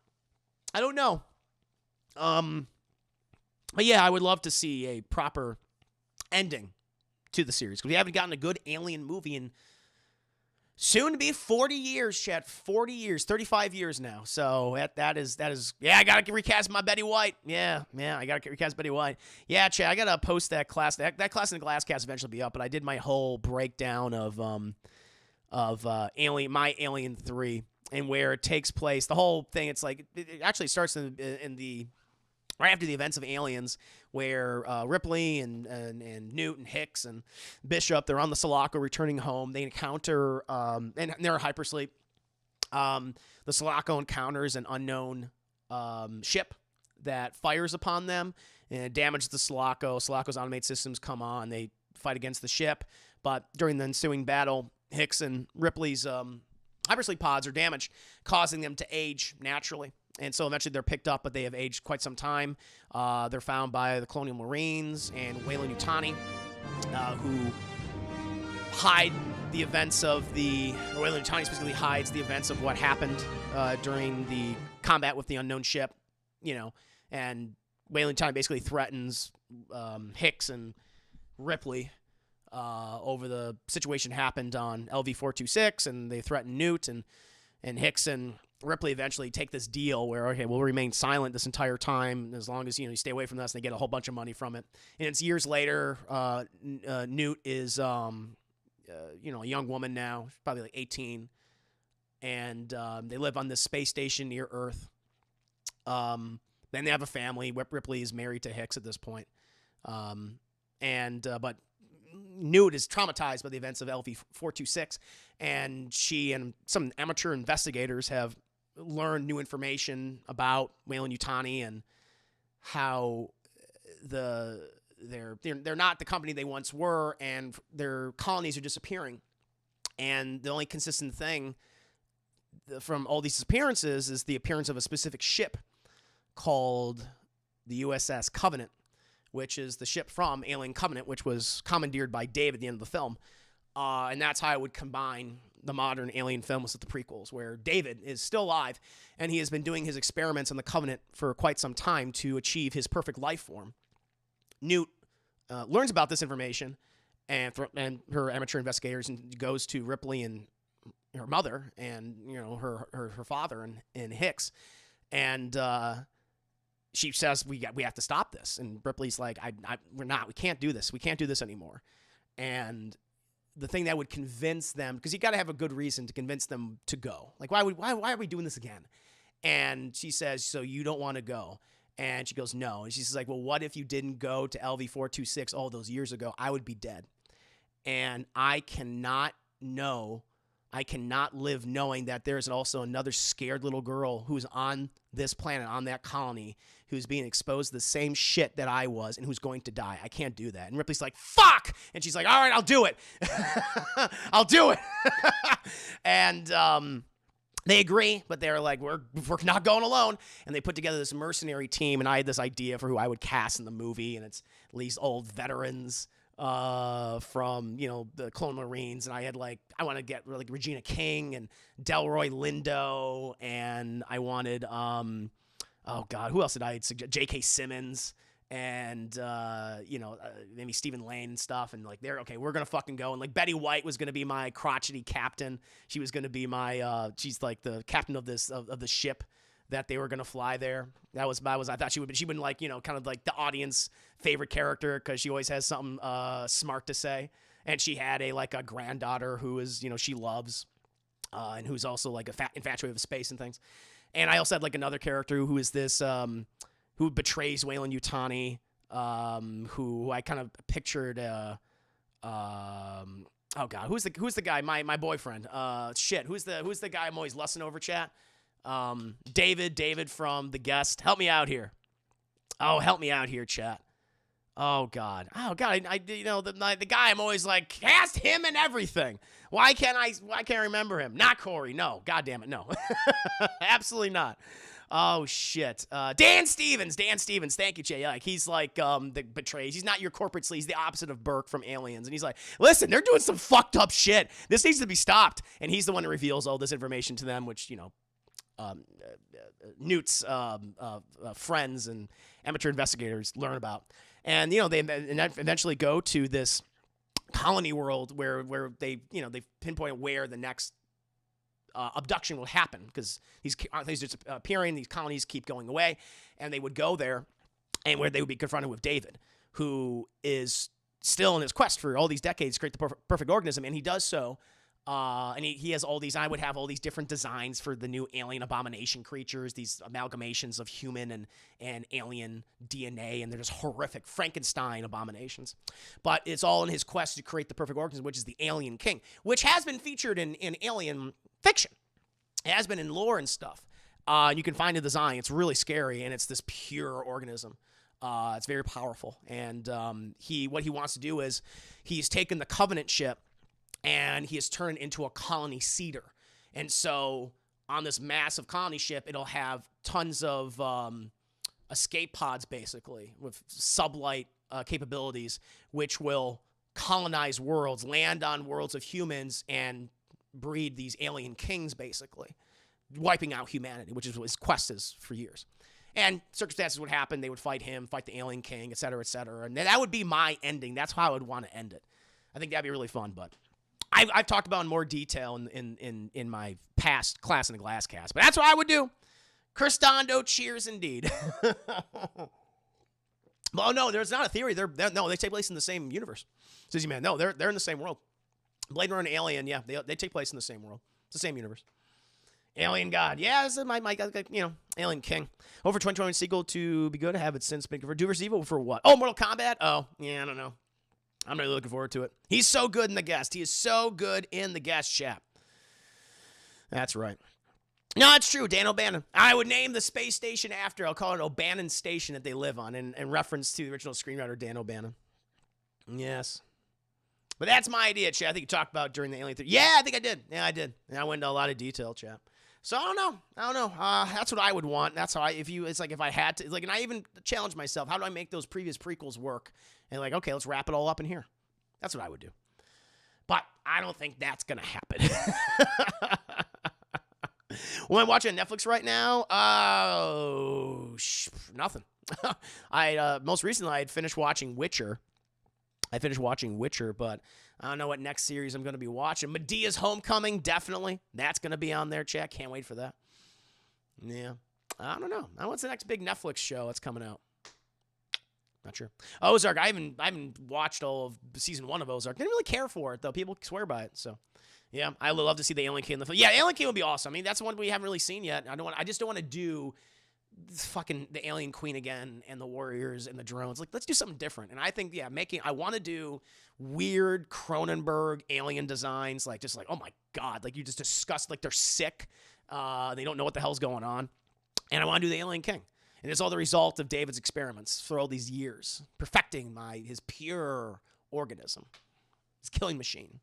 But yeah, I would love to see a proper ending to the series because we haven't gotten a good Alien movie in soon to be 40 years, chat. 40 years, 35 years now. So that is. Yeah, I gotta recast my Betty White. Yeah, I gotta recast Betty White. Yeah, chat. I gotta post that class. That class in the Glass Cast eventually be up. But I did my whole breakdown of Alien 3 and where it takes place. The whole thing. It's like it actually starts in the right after the events of Aliens, where Ripley and Newt and Hicks and Bishop, they're on the Sulaco returning home. They encounter, and they're hypersleep. The Sulaco encounters an unknown ship that fires upon them and it damages the Sulaco. Sulaco's automated systems come on. They fight against the ship. But during the ensuing battle, Hicks and Ripley's hypersleep pods are damaged, causing them to age naturally. And so eventually they're picked up, but they have aged quite some time. They're found by the Colonial Marines and Weyland-Yutani, who hide the events of Weyland-Yutani specifically hides the events of what happened during the combat with the unknown ship, and Weyland-Yutani basically threatens Hicks and Ripley over the situation happened on LV-426, and they threaten Newt, and Hicks and Ripley eventually take this deal where, okay, we'll remain silent this entire time as long as, you stay away from us, and they get a whole bunch of money from it. And it's years later, Newt is, a young woman now, probably like 18, and they live on this space station near Earth. Then they have a family. Ripley is married to Hicks at this point. But Newt is traumatized by the events of LV-426, and she and some amateur investigators have learned new information about Weyland-Yutani and how they're not the company they once were, and their colonies are disappearing. And the only consistent thing from all these disappearances is the appearance of a specific ship called the USS Covenant, which is the ship from Alien Covenant, which was commandeered by Dave at the end of the film. And that's how I would combine the modern Alien films with the prequels, where David is still alive, and he has been doing his experiments on the Covenant for quite some time to achieve his perfect life form. Newt learns about this information and her amateur investigators, and goes to Ripley and her mother and, you know, her father and Hicks, and she says we have to stop this, and Ripley's like, we can't do this anymore. And the thing that would convince them, because you got to have a good reason to convince them to go. Like, why are we doing this again? And she says, so you don't want to go? And she goes, no. And she's like, well, what if you didn't go to LV-426 all those years ago? I would be dead. And I cannot live knowing that there's also another scared little girl who's on this planet, on that colony, who's being exposed to the same shit that I was and who's going to die. I can't do that. And Ripley's like, fuck! And she's like, all right, I'll do it. I'll do it. And they agree, but they're like, we're not going alone. And they put together this mercenary team, and I had this idea for who I would cast in the movie, and it's these old veterans from, you know, the Clone Marines, and I want to get like Regina King and Delroy Lindo, and I wanted who else did I suggest? J.K. Simmons, and maybe Stephen Lane and stuff, and like we're gonna fucking go. And like Betty White was gonna be my crotchety captain. She was gonna be my she's like the captain of the ship that they were gonna fly there. I thought she would like, you know, kind of like the audience favorite character, because she always has something smart to say. And she had a granddaughter who is, you know, she loves, and who's also like infatuated with space and things. And I also had like another character who is this who betrays Weyland-Yutani, who I kind of pictured. Who's the guy? My boyfriend. Who's the guy I'm always lusting over, chat? David from The Guest. Help me out here. Oh, help me out here, chat. Oh God. The guy I'm always like, cast him and everything. Why can't I remember him? Not Corey. No. God damn it. No. Absolutely not. Oh shit. Dan Stevens. Thank you, Jay. Like, he's like the betrays. He's not your corporate sleaze. He's the opposite of Burke from Aliens. And he's like, listen, they're doing some fucked up shit. This needs to be stopped. And he's the one that reveals all this information to them, which, you know, Newt's friends and amateur investigators learn about. And, you know, they eventually go to this colony world where they pinpoint where the next abduction will happen, because these just appearing, these colonies keep going away, and they would go there, and where they would be confronted with David, who is still in his quest for all these decades to create the perfect organism, and he does so. And he has all these, I would have all these different designs for the new alien abomination creatures, these amalgamations of human and alien DNA, and they're just horrific Frankenstein abominations. But it's all in his quest to create the perfect organism, which is the Alien King, which has been featured in alien fiction. It has been in lore and stuff. You can find the design. It's really scary, and it's this pure organism. It's very powerful. And what he wants to do is he's taken the Covenant ship, and he has turned into a colony seeder. And so on this massive colony ship, it'll have tons of escape pods, basically, with sublight capabilities, which will colonize worlds, land on worlds of humans, and breed these alien kings, basically, wiping out humanity, which is what his quest is for years. And circumstances would happen. They would fight him, fight the alien king, et cetera, et cetera. And that would be my ending. That's how I would want to end it. I think that'd be really fun, but I've talked about in more detail in my past Class in the Glass cast, but that's what I would do. Cristondo, cheers indeed. Well, no, there's not a theory. They take place in the same universe. Susie Man, no, they're in the same world. Blade Runner and Alien, yeah, they take place in the same world. It's the same universe. Alien God. Yeah, this is my Alien King. Over 2021 sequel to be good. Have it since been confirmed. Do vs. Evil for what? Oh, Mortal Kombat? Oh, yeah, I don't know. I'm really looking forward to it. He's so good in the guest. He is so good in the guest chat. That's right. No, it's true. Dan O'Bannon. I would name the space station after. I'll call it O'Bannon Station that they live on in reference to the original screenwriter Dan O'Bannon. Yes. But that's my idea, chat. I think you talked about during the Alien 3. Yeah, I think I did. Yeah, I did. And I went into a lot of detail, chat. So I don't know. That's what I would want. That's how it's like if I had to, it's like, and I even challenged myself, how do I make those previous prequels work? And like, okay, let's wrap it all up in here. That's what I would do. But I don't think that's going to happen. When I'm watching Netflix right now, nothing. Most recently I had finished watching Witcher. But I don't know what next series I'm going to be watching. Medea's Homecoming, definitely. That's going to be on there, chat. Can't wait for that. Yeah. I don't know. What's the next big Netflix show that's coming out? Not sure. Ozark. I haven't watched all of season 1 of Ozark. Didn't really care for it, though. People swear by it, so. Yeah, I would love to see the Alien King in the film. Yeah, Alien King would be awesome. I mean, that's one we haven't really seen yet. I just don't want to do fucking the Alien Queen again and the Warriors and the drones. Like, let's do something different. And I think, yeah, I want to do weird Cronenberg alien designs, like just like, oh my God, like you just disgust, like they're sick. They don't know what the hell's going on. And I want to do the Alien King. And it's all the result of David's experiments for all these years, perfecting his pure organism, his killing machine,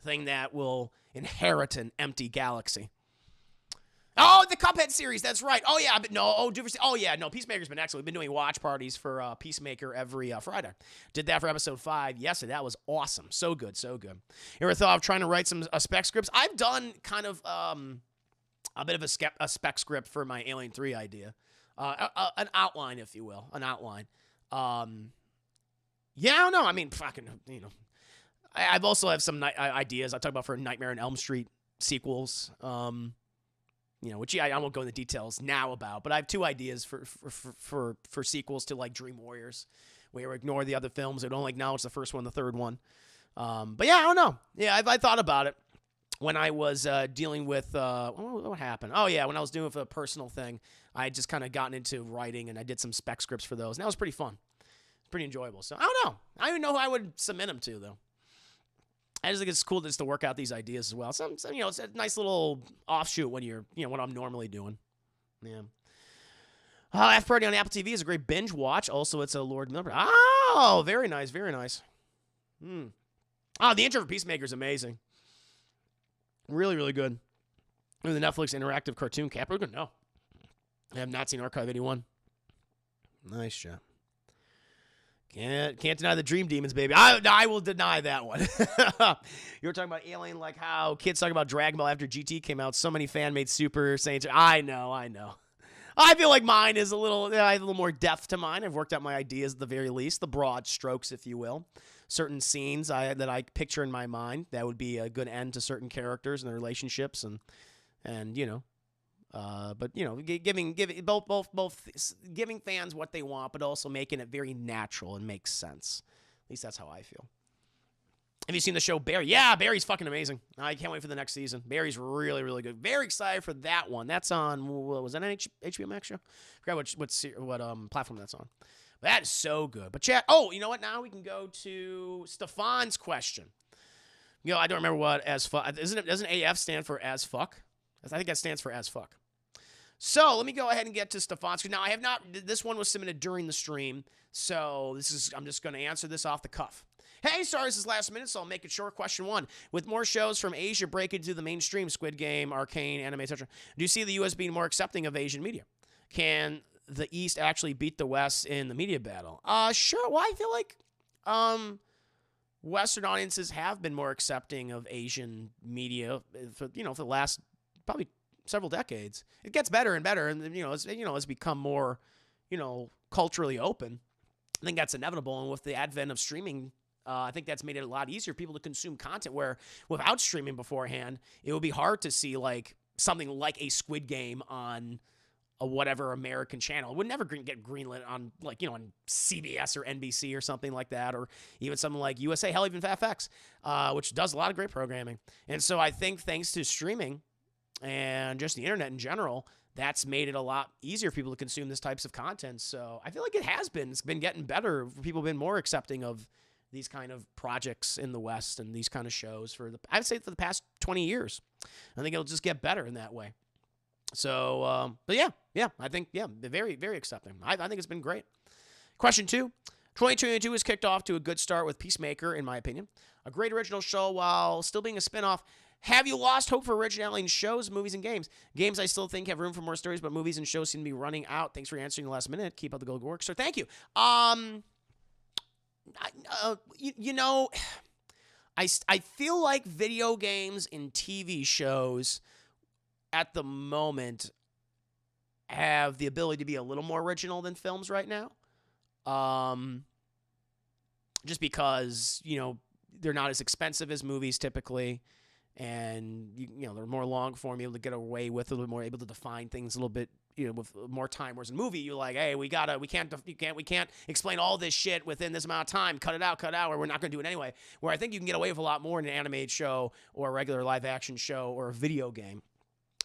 thing that will inherit an empty galaxy. Oh, the Cuphead series. That's right. Oh, yeah. But no. Peacemaker's been excellent. We've been doing watch parties for Peacemaker every Friday. Did that for episode 5 yesterday. That was awesome. So good. So good. You ever thought of trying to write some spec scripts? I've done kind of a bit of a spec script for my Alien 3 idea. An outline, if you will. An outline. Yeah, I don't know. I mean, fucking, I've also have some ideas I talk about for Nightmare on Elm Street sequels. Which I won't go into details now about, but I have 2 ideas for sequels to like Dream Warriors, where we ignore the other films and only acknowledge the first one, the third one. But yeah, I don't know. Yeah, I thought about it when I was dealing with what happened. Oh yeah, when I was doing a personal thing, I had just kind of gotten into writing and I did some spec scripts for those, and that was pretty fun. It's pretty enjoyable. So I don't know. I don't even know who I would submit them to though. I just think it's cool just to work out these ideas as well. Some it's a nice little offshoot when you're, what I'm normally doing. Yeah. After Party on Apple TV is a great binge watch. Also, it's a Lord Miller. Oh, very nice, very nice. Oh, the intro for Peacemaker is amazing. Really, really good. The Netflix interactive cartoon cap. We're good. No, I have not seen Archive 81. Nice shot. Can't deny the Dream Demons, baby. I will deny that one. You were talking about Alien, like how kids talk about Dragon Ball after GT came out. So many fan-made Super Saiyans. I know. I feel like mine is I have a little more depth to mine. I've worked out my ideas at the very least, the broad strokes, if you will. Certain scenes that I picture in my mind that would be a good end to certain characters and their relationships, but giving giving fans what they want, but also making it very natural and makes sense. At least that's how I feel. Have you seen the show Barry? Yeah, Barry's fucking amazing. I can't wait for the next season. Barry's really, really good. Very excited for that one. That's on, was that an HBO Max show? I forgot what platform that's on. But that is so good. But chat, you know what? Now we can go to Stefan's question. I don't remember what as fuck. Doesn't AF stand for as fuck? I think that stands for as fuck. So let me go ahead and get to Stefan's. Now I have not. This one was submitted during the stream, so I'm just going to answer this off the cuff. Hey, sorry, this is last minute, so I'll make it short. Question 1: with more shows from Asia breaking into the mainstream, Squid Game, Arcane, anime, etc., do you see the U.S. being more accepting of Asian media? Can the East actually beat the West in the media battle? Sure. Well, I feel like Western audiences have been more accepting of Asian media for the last probably several decades. It gets better and better, and it's become more, culturally open. I think that's inevitable, and with the advent of streaming, I think that's made it a lot easier for people to consume content. Where without streaming beforehand, it would be hard to see like something like a Squid Game on a whatever American channel. It would never get greenlit on on CBS or NBC or something like that, or even something like USA, hell, even FX, which does a lot of great programming. And so I think thanks to streaming, and just the internet in general, that's made it a lot easier for people to consume this types of content. So I feel like it has been. It's been getting better. People have been more accepting of these kind of projects in the West and these kind of shows I'd say for the past 20 years. I think it'll just get better in that way. So, but yeah, I think, very, very accepting. I think it's been great. Question 2. 2022 has kicked off to a good start with Peacemaker, in my opinion. A great original show while still being a spinoff. Have you lost hope for originality in shows, movies, and games? Games I still think have room for more stories, but movies and shows seem to be running out. Thanks for answering the last minute. Keep up the good work, sir. Thank you. I feel like video games and TV shows at the moment have the ability to be a little more original than films right now. Just because, they're not as expensive as movies typically. And, they're more long form, able to get away with a little more, able to define things a little bit, with more time. Whereas in a movie, you're like, hey, we can't explain all this shit within this amount of time. Cut it out, or we're not going to do it anyway. Where I think you can get away with a lot more in an animated show or a regular live action show or a video game.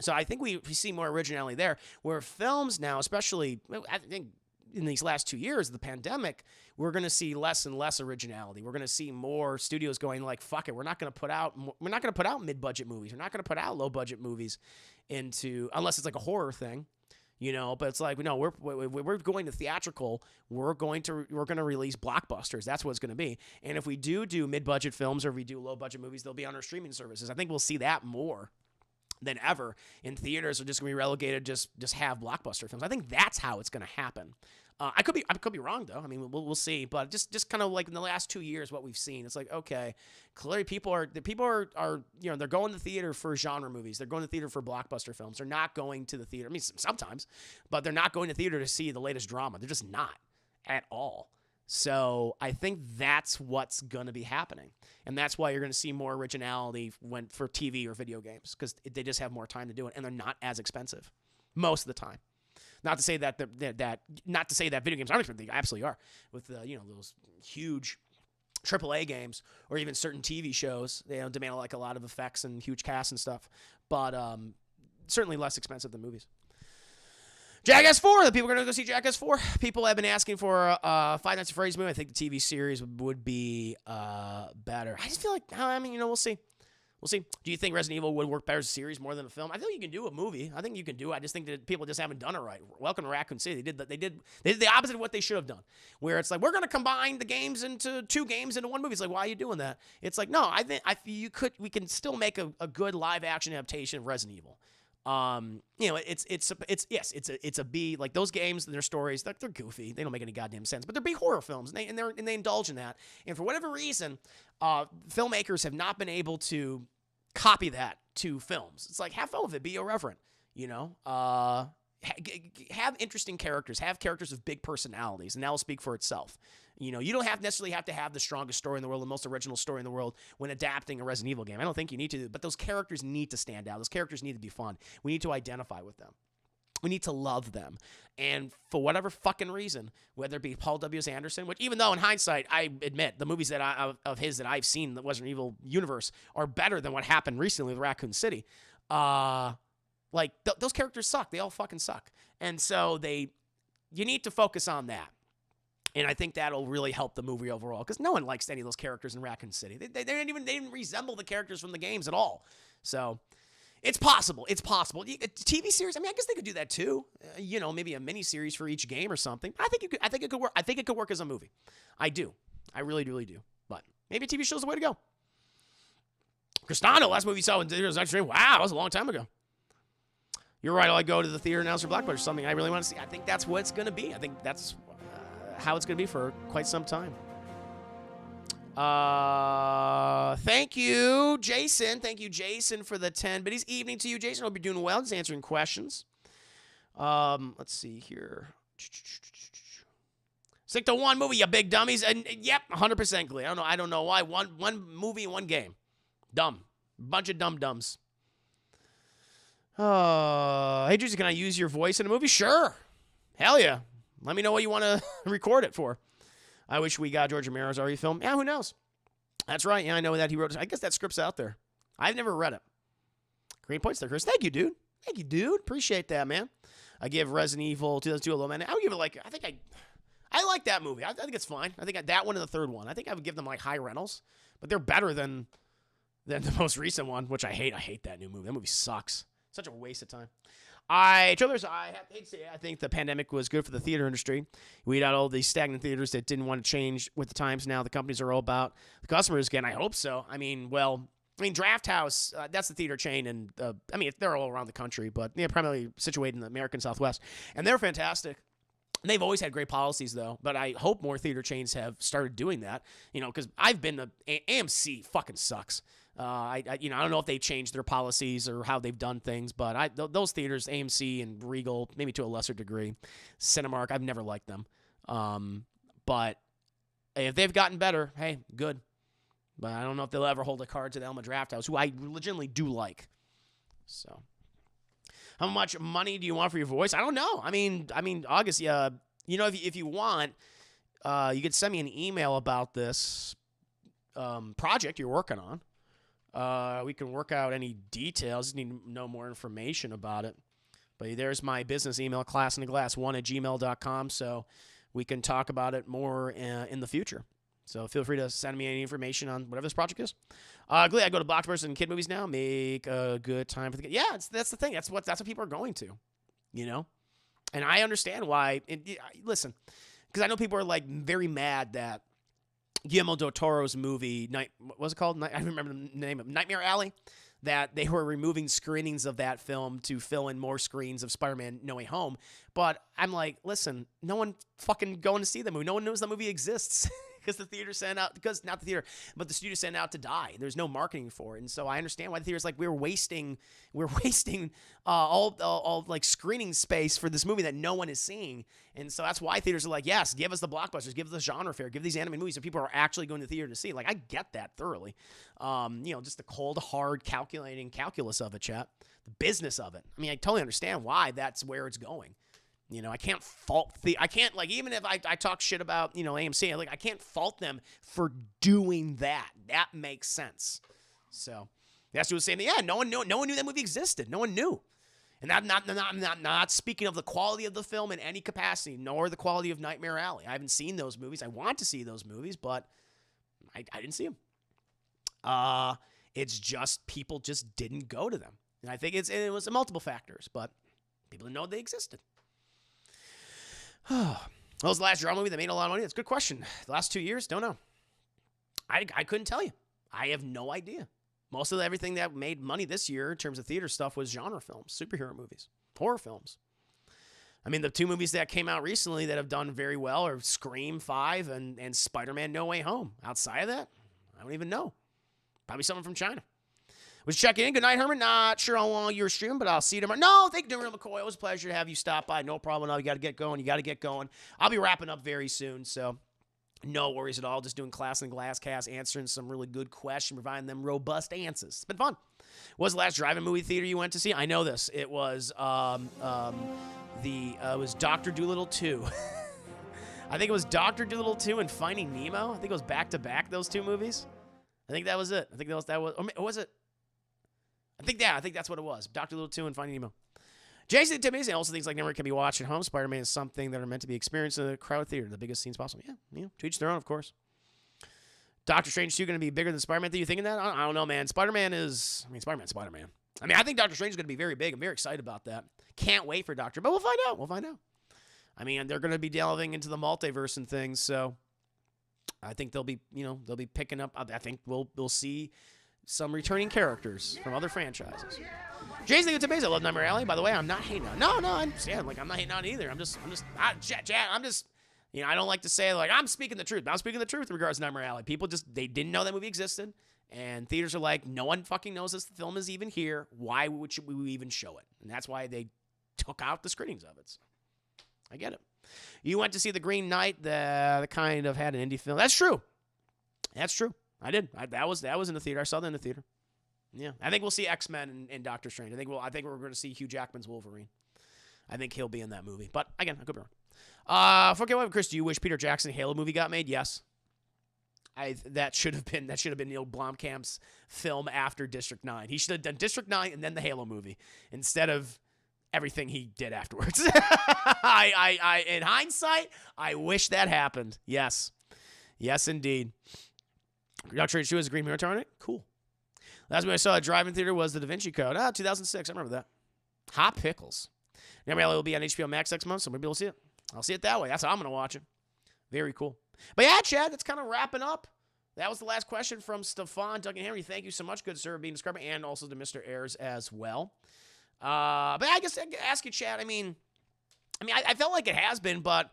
So I think we see more originality there. Where films now, especially, I think in these last 2 years of the pandemic, we're going to see less and less originality. We're going to see more studios going like, fuck it, we're not going to put out mid-budget movies. We're not going to put out low-budget movies unless it's like a horror thing, but it's like, no, we're going to theatrical. We're going to release blockbusters. That's what it's going to be. And if we do mid-budget films or if we do low-budget movies, they'll be on our streaming services. I think we'll see that more than ever. In theaters are just going to be relegated, just have blockbuster films. I think that's how it's going to happen. I could be wrong though. I mean, we'll see. But just kind of like in the last 2 years, what we've seen, it's like, okay, clearly people are they're going to the theater for genre movies. They're going to the theater for blockbuster films. They're not going to the theater. I mean, sometimes, but they're not going to theater to see the latest drama. They're just not at all. So I think that's what's going to be happening. And that's why you're going to see more originality for TV or video games, because they just have more time to do it, and they're not as expensive most of the time. Not to say that video games aren't expensive. They absolutely are. With those huge AAA games or even certain TV shows, they demand like a lot of effects and huge casts and stuff. But certainly less expensive than movies. Jackass 4. The people are going to go see Jackass 4. People have been asking for Five Nights at Freddy's movie. I think the TV series would be better. I just feel like, we'll see. We'll see. Do you think Resident Evil would work better as a series more than a film? I think you can do a movie. I think you can do it. I just think that people just haven't done it right. Welcome to Raccoon City. They did the opposite of what they should have done. Where it's like, we're going to combine the games into 2 games into one movie. It's like, why are you doing that? It's like, no, I think we can still make a good live action adaptation of Resident Evil. It's a B, like those games and their stories, they're goofy. They don't make any goddamn sense, but they're B horror films, and they indulge in that. And for whatever reason, filmmakers have not been able to copy that to films. It's like, have fun with it, be irreverent, have interesting characters, have characters with big personalities, and that will speak for itself. You don't necessarily have to have the strongest story in the world, the most original story in the world when adapting a Resident Evil game. I don't think you need to, but those characters need to stand out. Those characters need to be fun. We need to identify with them. We need to love them. And for whatever fucking reason, whether it be Paul W.S. Anderson, which even though in hindsight, I admit the movies that of his that I've seen in the Resident Evil universe are better than what happened recently with Raccoon City. Those characters suck. They all fucking suck. And so you need to focus on that. And I think that'll really help the movie overall, because no one likes any of those characters in Raccoon City. They didn't resemble the characters from the games at all. So it's possible. It's possible. A TV series, I guess they could do that too. Maybe a mini series for each game or something. But I think it could work. I think it could work as a movie. I do. I really, really do. But maybe a TV show's the way to go. Cristano, last movie you saw in theaters, actually, wow, that was a long time ago. You're right. I'll go to the theater now for Blockbuster, something I really want to see. I think that's what it's going to be. I think that's how it's going to be for quite some time. Thank you, Jason. Thank you, Jason, for the 10 biddies. Evening to you, Jason. Hope you're doing well. Just answering questions. Let's see here. Stick to one movie, you big dummies. And yep, 100% Glee. I don't know why. One movie, one game. Dumb. Bunch of dum-dums. Hey, Juicy, can I use your voice in a movie? Sure. Hell yeah. Let me know what you want to record it for. I wish we got George Romero's already film. Yeah, who knows? That's right. Yeah, I know that he wrote. I guess that script's out there. I've never read it. Green points there, Chris. Thank you, dude. Thank you, dude. Appreciate that, man. I give Resident Evil 2002 a low man. I would give it like, I like that movie. I think it's fine. I think that one and the third one. I think I would give them like high rentals, but they're better than the most recent one, which I hate. I hate that new movie. That movie sucks. Such a waste of time. I hate to say it, I think the pandemic was good for the theater industry. We had all these stagnant theaters that didn't want to change with the times. Now the companies are all about the customers again. I hope so. Draft House, that's the theater chain, and they're all around the country, but they're primarily situated in the American Southwest, and they're fantastic. They've always had great policies, though, but I hope more theater chains have started doing that, because I've been to AMC fucking sucks. I don't know if they've changed their policies or how they've done things, but those theaters, AMC and Regal, maybe to a lesser degree, Cinemark, I've never liked them. But if they've gotten better, hey, good. But I don't know if they'll ever hold a card to the Elma Draft House, who I legitimately do like. So, how much money do you want for your voice? I don't know. I mean, August, if you want, you could send me an email about this project you're working on. We can work out any details. Just need to know more information about it. But there's my business email, classintheglass1@gmail.com, so we can talk about it more in the future. So feel free to send me any information on whatever this project is. Glee, I go to Blockbusters and kid movies now. Make a good time for the kid. Yeah, that's the thing. That's what people are going to, And I understand why. Listen, because I know people are like very mad that Guillermo del Toro's movie, what was it called? I remember the name of Nightmare Alley. That they were removing screenings of that film to fill in more screens of Spider-Man No Way Home. But I'm like, listen, no one fucking going to see the movie. No one knows the movie exists. Because the theater sent out, not the theater, but the studio sent out to die. There's no marketing for it, and so I understand why the theater's like we're wasting all like screening space for this movie that no one is seeing, and so that's why theaters are like, yes, give us the blockbusters, give us the genre fare, give these animated movies that people are actually going to the theater to see. Like I get that thoroughly, just the cold hard calculating calculus of it, chat, the business of it. I mean, I totally understand why that's where it's going. I can't fault even if I talk shit about, AMC, I can't fault them for doing that. That makes sense. So that's what was saying. Yeah, no one knew that movie existed. No one knew. And I'm not speaking of the quality of the film in any capacity, nor the quality of Nightmare Alley. I haven't seen those movies. I want to see those movies, but I didn't see them. It's just people just didn't go to them. And I think it was multiple factors, but people didn't know they existed. What was the last drama movie that made a lot of money? That's a good question. The last 2 years? Don't know. I couldn't tell you. I have no idea. Most of everything that made money this year in terms of theater stuff was genre films, superhero movies, horror films. I mean, the two movies that came out recently that have done very well are Scream 5 and Spider-Man No Way Home. Outside of that, I don't even know. Probably someone from China. Was checking in. Good night, Herman. Not sure how long you were streaming, but I'll see you tomorrow. No, thank you, Daryl McCoy. It was a pleasure to have you stop by. No problem. No, you got to get going. I'll be wrapping up very soon, so no worries at all. Just doing Class and Glasscast, answering some really good questions, providing them robust answers. It's been fun. What was the last drive-in movie theater you went to see? I know this. It was it was Dr. Dolittle 2. I think it was Dr. Dolittle 2 and Finding Nemo. I think it was back-to-back, those two movies. I think that was it. I think that was or was it? I think that's what it was. Dr. Dolittle 2 and Finding Nemo. Jason Timmy also thinks like never can be watched at home. Spider-Man is something that are meant to be experienced in a crowd theater. The biggest scenes possible. Yeah. To each their own, of course. Doctor Strange 2 going to be bigger than Spider-Man? Are you thinking that? I don't know, man. Spider-Man's Spider-Man. I think Doctor Strange is going to be very big. I'm very excited about that. Can't wait for Doctor, but we'll find out. I mean, they're going to be delving into the multiverse and things, so I think they'll be picking up. I think we'll see some returning characters from other franchises. Jason, it's amazing. I love Nightmare Alley. By the way, I'm not hating on. No, I'm not hating on it either. I'm just, I don't like to say like I'm speaking the truth. But I'm speaking the truth in regards to Nightmare Alley. People they didn't know that movie existed, and theaters are like, no one fucking knows this film is even here. Why should we even show it? And that's why they took out the screenings of it. So, I get it. You went to see The Green Knight, that kind of had an indie film. That's true. I did. That was in the theater. I saw that in the theater. Yeah, I think we'll see X-Men and Doctor Strange. I think we're going to see Hugh Jackman's Wolverine. I think he'll be in that movie. But again, I could be wrong. Chris, do you wish Peter Jackson Halo movie got made? Yes. That should have been Neil Blomkamp's film after District 9. He should have done District 9 and then the Halo movie instead of everything he did afterwards. In hindsight, I wish that happened. Yes, indeed. Dr. H2 is a Green Mirror Tornado. Cool. Last movie I saw at drive-in theater was The Da Vinci Code. 2006. I remember that. Hot Pickles. Never will be on HBO Max next month, so maybe we'll see it. I'll see it that way. That's how I'm going to watch it. Very cool. But yeah, Chad, that's kind of wrapping up. That was the last question from Stefan Duncan Henry. Thank you so much, good sir, being described, and also to Mr. Ayers as well. But I guess I could ask you, Chad. I felt like it has been, but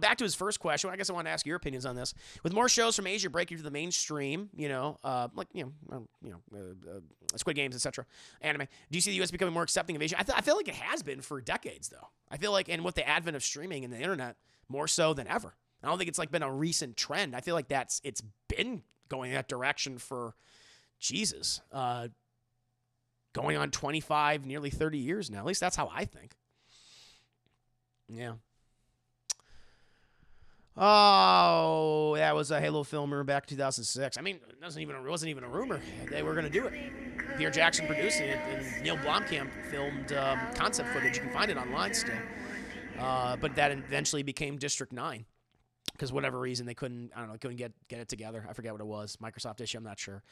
back to his first question. I guess I want to ask your opinions on this. With more shows from Asia breaking to the mainstream, Squid Games, etc., anime. Do you see the U.S. becoming more accepting of Asia? I feel like it has been for decades, though. I feel like, and with the advent of streaming and the internet, more so than ever. I don't think it's been a recent trend. I feel like it's been going that direction for Jesus, going on 25, nearly 30 years now. At least that's how I think. Yeah. Oh, that was a Halo filmer back in 2006. It wasn't even a rumor. They were going to do it. Peter Jackson producing it, and Neil Blomkamp filmed concept footage. You can find it online still. But that eventually became District 9. Because whatever reason they couldn't get it together. I forget what it was. Microsoft issue, I'm not sure.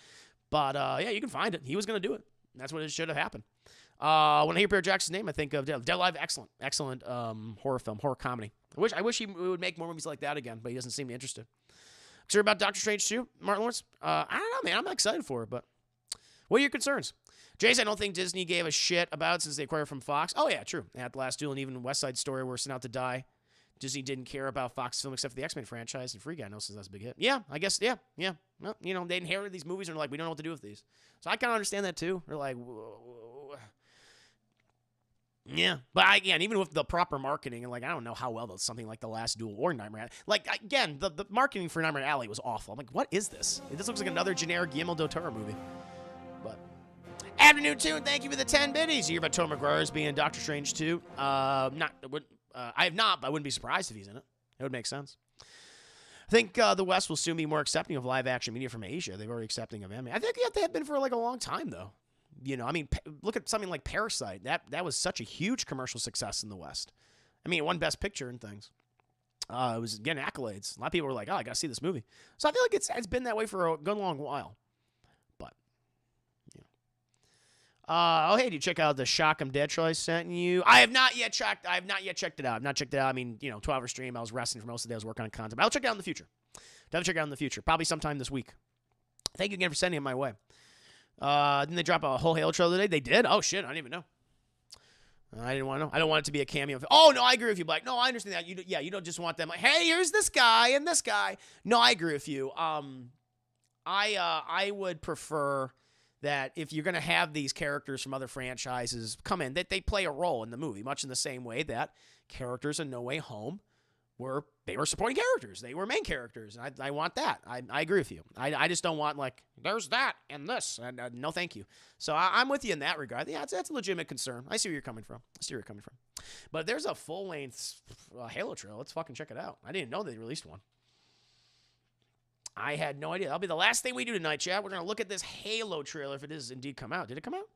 But yeah, you can find it. He was going to do it. That's what it should have happened. When I hear Peter Jackson's name, I think of Dead Alive. Excellent horror film, horror comedy. I wish he would make more movies like that again, but he doesn't seem to be interested. Sure about Doctor Strange 2, Martin Lawrence? I don't know, man. I'm excited for it, but what are your concerns? Jason, I don't think Disney gave a shit about it since they acquired from Fox. Oh yeah, true. They had The Last Duel and even West Side Story were sent out to die. Disney didn't care about Fox film except for the X-Men franchise, and Free Guy knows that's a big hit. Yeah, I guess, yeah. Well, they inherited these movies and they're like, we don't know what to do with these. So I kind of understand that too. They're like, whoa. Yeah. But again, even with the proper marketing, and I don't know how well something like The Last Duel or Nightmare Alley. Again, the marketing for Nightmare Alley was awful. I'm like, what is this? This looks like another generic Guillermo del Toro movie. But Afternoon Tune, thank you for the 10 biddies. You hear about Tom McGuire's being in Doctor Strange 2. I have not, but I wouldn't be surprised if he's in it. It would make sense. I think the West will soon be more accepting of live-action media from Asia. They've already accepting of anime. I think they have been for a long time, though. Look at something like Parasite. That was such a huge commercial success in the West. It won Best Picture and things. It was getting accolades. A lot of people were like, oh, I got to see this movie. So I feel like it's been that way for a good long while. But, hey, did you check out the Shock 'em Dead trailer I sent you? I have not yet checked it out. I've not checked it out. 12-hour stream. I was resting for most of the day. I was working on content. But I'll check it out in the future. Definitely check it out in the future. Probably sometime this week. Thank you again for sending it my way. Didn't they drop a whole Halo trailer today? They did? Oh, shit. I didn't even know. I didn't want to know. I don't want it to be a cameo. Oh, no, I agree with you, Black. No, I understand that. You don't just want them like, hey, here's this guy and this guy. No, I agree with you. I would prefer that if you're going to have these characters from other franchises come in, that they play a role in the movie, much in the same way that characters in No Way Home were supporting characters. They were main characters. And I want that. I agree with you. I just don't want there's that and this. And no, thank you. So I'm with you in that regard. Yeah, that's a legitimate concern. I see where you're coming from. But there's a full-length Halo trailer. Let's fucking check it out. I didn't know they released one. I had no idea. That'll be the last thing we do tonight, chat. We're going to look at this Halo trailer if it is indeed come out. Did it come out?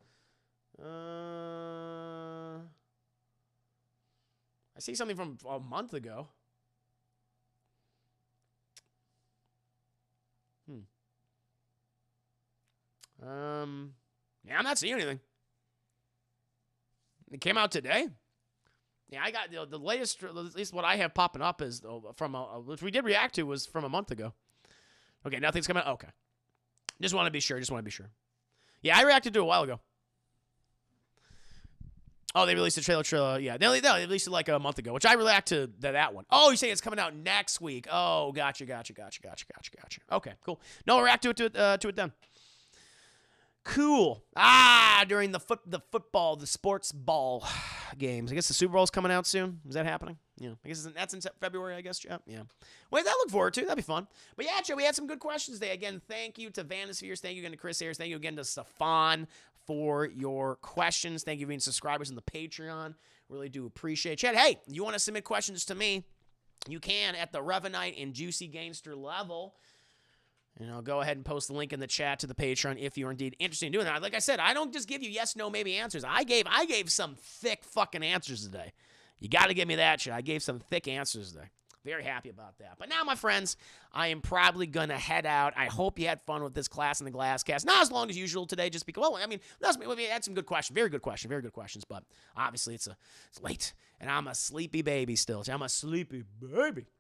I see something from a month ago. Yeah, I'm not seeing anything. It came out today. Yeah, I got the latest, at least what I have popping up is from which we did react to was from a month ago. Okay, nothing's coming out. Okay. Just want to be sure. Yeah, I reacted to it a while ago. Oh, they released a trailer. Yeah, they released it like a month ago, which I reacted to that one. Oh, you're saying it's coming out next week. Oh, gotcha. Okay, cool. No, I'll react to it then. Cool. During the sports ball games. I guess the Super Bowl's coming out soon. Is that happening? Yeah. I guess that's in February, I guess. Yeah. Wait, that look forward to. That'd be fun. But yeah, Joe, we had some good questions today. Again, thank you to Vanispheres. Thank you again to Chris Ayers. Thank you again to Stefan for your questions. Thank you for being subscribers in the Patreon. Really do appreciate it. Chat, hey, you want to submit questions to me? You can at the Revanite and Juicy Gangster level. Go ahead and post the link in the chat to the Patreon if you're indeed interested in doing that. Like I said, I don't just give you yes, no, maybe answers. I gave some thick fucking answers today. You got to give me that shit. I gave some thick answers today. Very happy about that. But now, my friends, I am probably going to head out. I hope you had fun with this Class in the Glass cast. Not as long as usual today, just because, we had some good questions. Very good questions. But obviously, it's late, and I'm a sleepy baby still. I'm a sleepy baby.